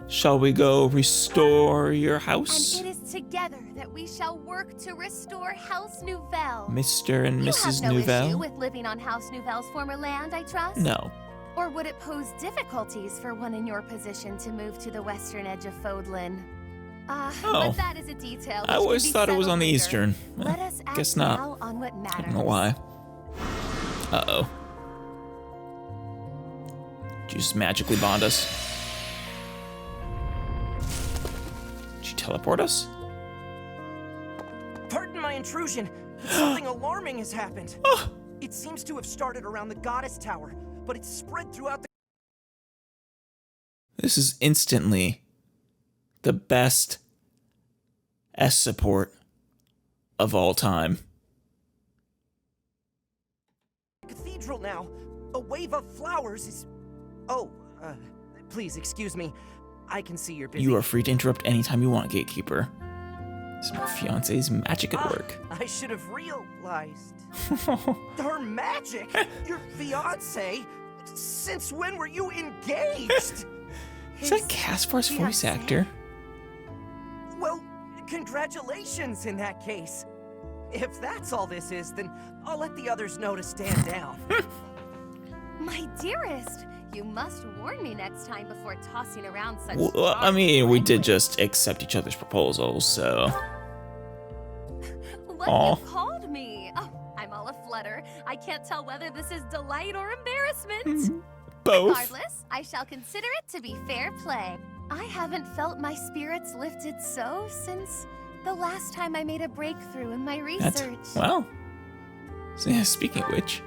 S1: shall we go restore your house?
S5: And it is together that we shall work to restore House Nouvelle.
S1: Mr. and
S5: You
S1: Mrs.
S5: have no issue
S1: Nouvelle?
S5: with living on House Nouvelle's former land, I trust?
S1: No.
S5: Or would it pose difficulties for one in your position to move to the western edge of Fodlan? But that is a detail.
S1: I always thought it was on the eastern.
S5: Let us act
S1: Guess not.
S5: now on what matters.
S1: I don't know why. Uh-oh. Did you just magically bond us? Did you teleport us?
S15: Pardon my intrusion. Something alarming has happened. It seems to have started around the Goddess Tower, but it's spread throughout the...
S1: This is instantly the best S support of all time.
S15: Cathedral now. A wave of flowers is... Oh, please excuse me. I can see you're busy.
S1: You are free to interrupt anytime you want, Gatekeeper. It's my fiance's magic at work.
S15: I should have realized. Her magic? Your fiance? Since when were you engaged?
S1: Is that Caspar's voice actor?
S15: Well, congratulations in that case. If that's all this is, then I'll let the others know to stand down.
S5: My dearest, you must warn me next time before tossing around such...
S1: Well, I mean, we did just accept each other's proposals, so...
S5: What you called me? Oh, I'm all aflutter. I can't tell whether this is delight or embarrassment.
S1: Both.
S5: Regardless, I shall consider it to be fair play. I haven't felt my spirits lifted so since the last time I made a breakthrough in my research.
S1: Well, so, yeah, speaking of which...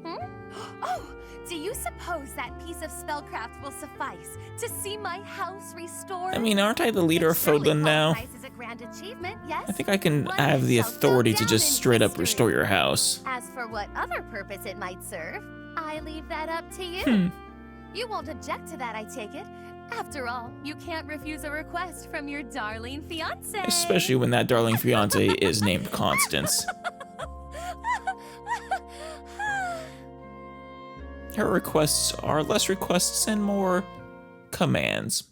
S5: Oh, do you suppose that piece of spellcraft will suffice to see my house restored?
S1: I mean, aren't I the leader of Fodlan now?
S5: Is a grand achievement, yes?
S1: I think I can have the authority to just straight up restore your house.
S5: As for what other purpose it might serve, I leave that up to you. You won't object to that, I take it. After all, you can't refuse a request from your darling fiance.
S1: Especially when that darling fiance is named Constance. Her requests are less requests and more commands.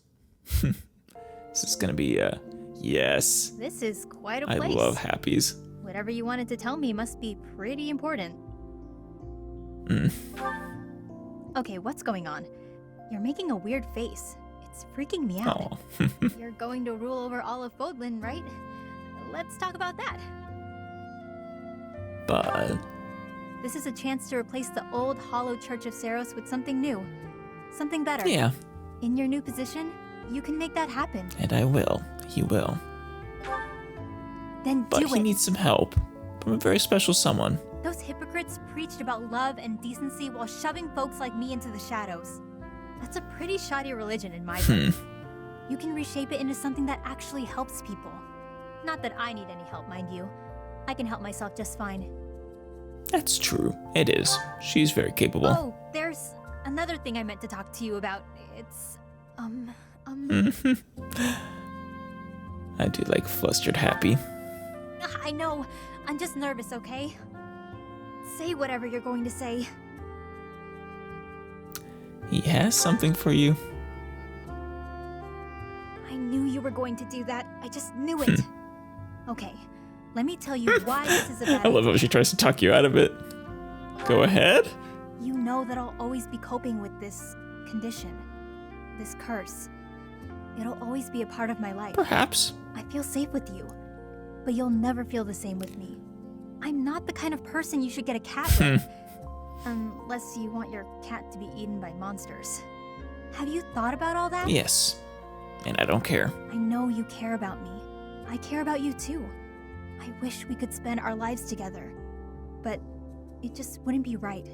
S1: This is gonna be a yes.
S16: This is quite a
S1: I
S16: place.
S1: love happies.
S16: Whatever you wanted to tell me must be pretty important. Okay, what's going on? You're making a weird face. It's freaking me out. You're going to rule over all of Fodlan, right? Let's talk about that.
S1: But...
S16: This is a chance to replace the old hollow Church of Saros with something new. Something better.
S1: Yeah.
S16: In your new position, you can make that happen.
S1: And I will. He will.
S16: Then
S1: But
S16: do
S1: he
S16: it.
S1: needs some help from a very special someone.
S16: Those hypocrites preached about love and decency while shoving folks like me into the shadows. That's a pretty shoddy religion in my book. You can reshape it into something that actually helps people. Not that I need any help, mind you. I can help myself just fine.
S1: That's true. It is. She's very capable.
S16: Oh, there's another thing I meant to talk to you about. It's,
S1: I do like flustered happy.
S16: I know. I'm just nervous, okay? Say whatever you're going to say.
S1: He has something for you.
S16: I knew you were going to do that. I just knew it. Okay, let me tell you why this is a bad
S1: I love how she tries to talk you out of it. Go ahead.
S16: You know that I'll always be coping with this condition. This curse. It'll always be a part of my life.
S1: Perhaps.
S16: I feel safe with you, but you'll never feel the same with me. I'm not the kind of person you should get a cat with. Unless you want your cat to be eaten by monsters. Have you thought about all that?
S1: Yes. And I don't care.
S16: I know you care about me. I care about you too. I wish we could spend our lives together. But it just wouldn't be right.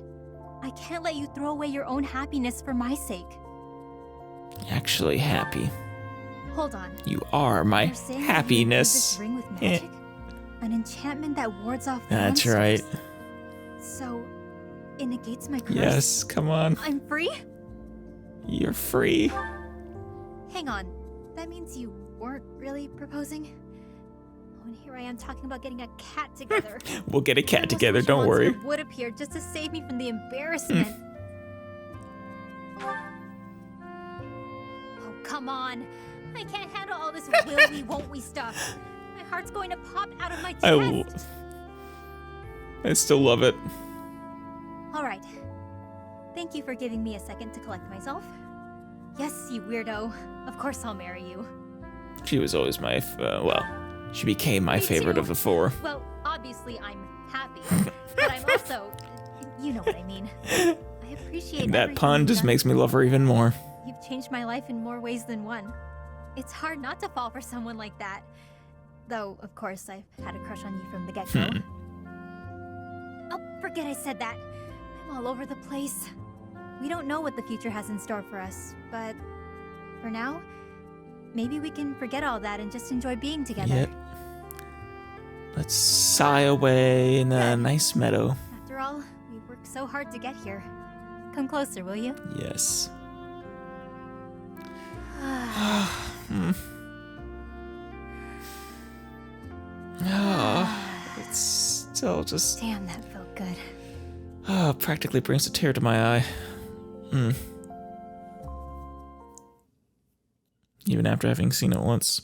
S16: I can't let you throw away your own happiness for my sake.
S1: Actually happy.
S16: Hold on.
S1: You are my
S16: You're saying
S1: happiness.
S16: You made this ring with magic? An enchantment that wards off
S1: That's
S16: monsters?
S1: right.
S16: So, it negates my curse?
S1: Yes, come on.
S16: I'm free?
S1: You're free.
S16: Hang on. That means you weren't really proposing? Oh, and here I am talking about getting a cat together.
S1: We'll get a cat
S16: I almost
S1: together,
S16: wish a
S1: don't worry.
S16: monster would appear just to save me from the embarrassment. Oh, come on. I can't handle all this will-we, won't-we stuff. My heart's going to pop out of my chest.
S1: I still love it.
S16: All right. Thank you for giving me a second to collect myself. Yes, you weirdo. Of course I'll marry you.
S1: She was always my, well, she became my
S16: Me
S1: favorite
S16: too.
S1: of the four.
S16: Well, obviously I'm happy, but I'm also, you know what I mean. I appreciate
S1: And that
S16: everything
S1: pun
S16: you've
S1: just
S16: done.
S1: makes me love her even more.
S16: You've changed my life in more ways than one. It's hard not to fall for someone like that. Though, of course, I've had a crush on you from the get-go. Oh, forget I said that. I'm all over the place. We don't know what the future has in store for us, but for now, maybe we can forget all that and just enjoy being together.
S1: Yep. Let's sigh away in a nice meadow.
S16: After all, we worked so hard to get here. Come closer, will you?
S1: Yes. It's still just...
S16: Damn, that felt good.
S1: Practically brings a tear to my eye. Even after having seen it once.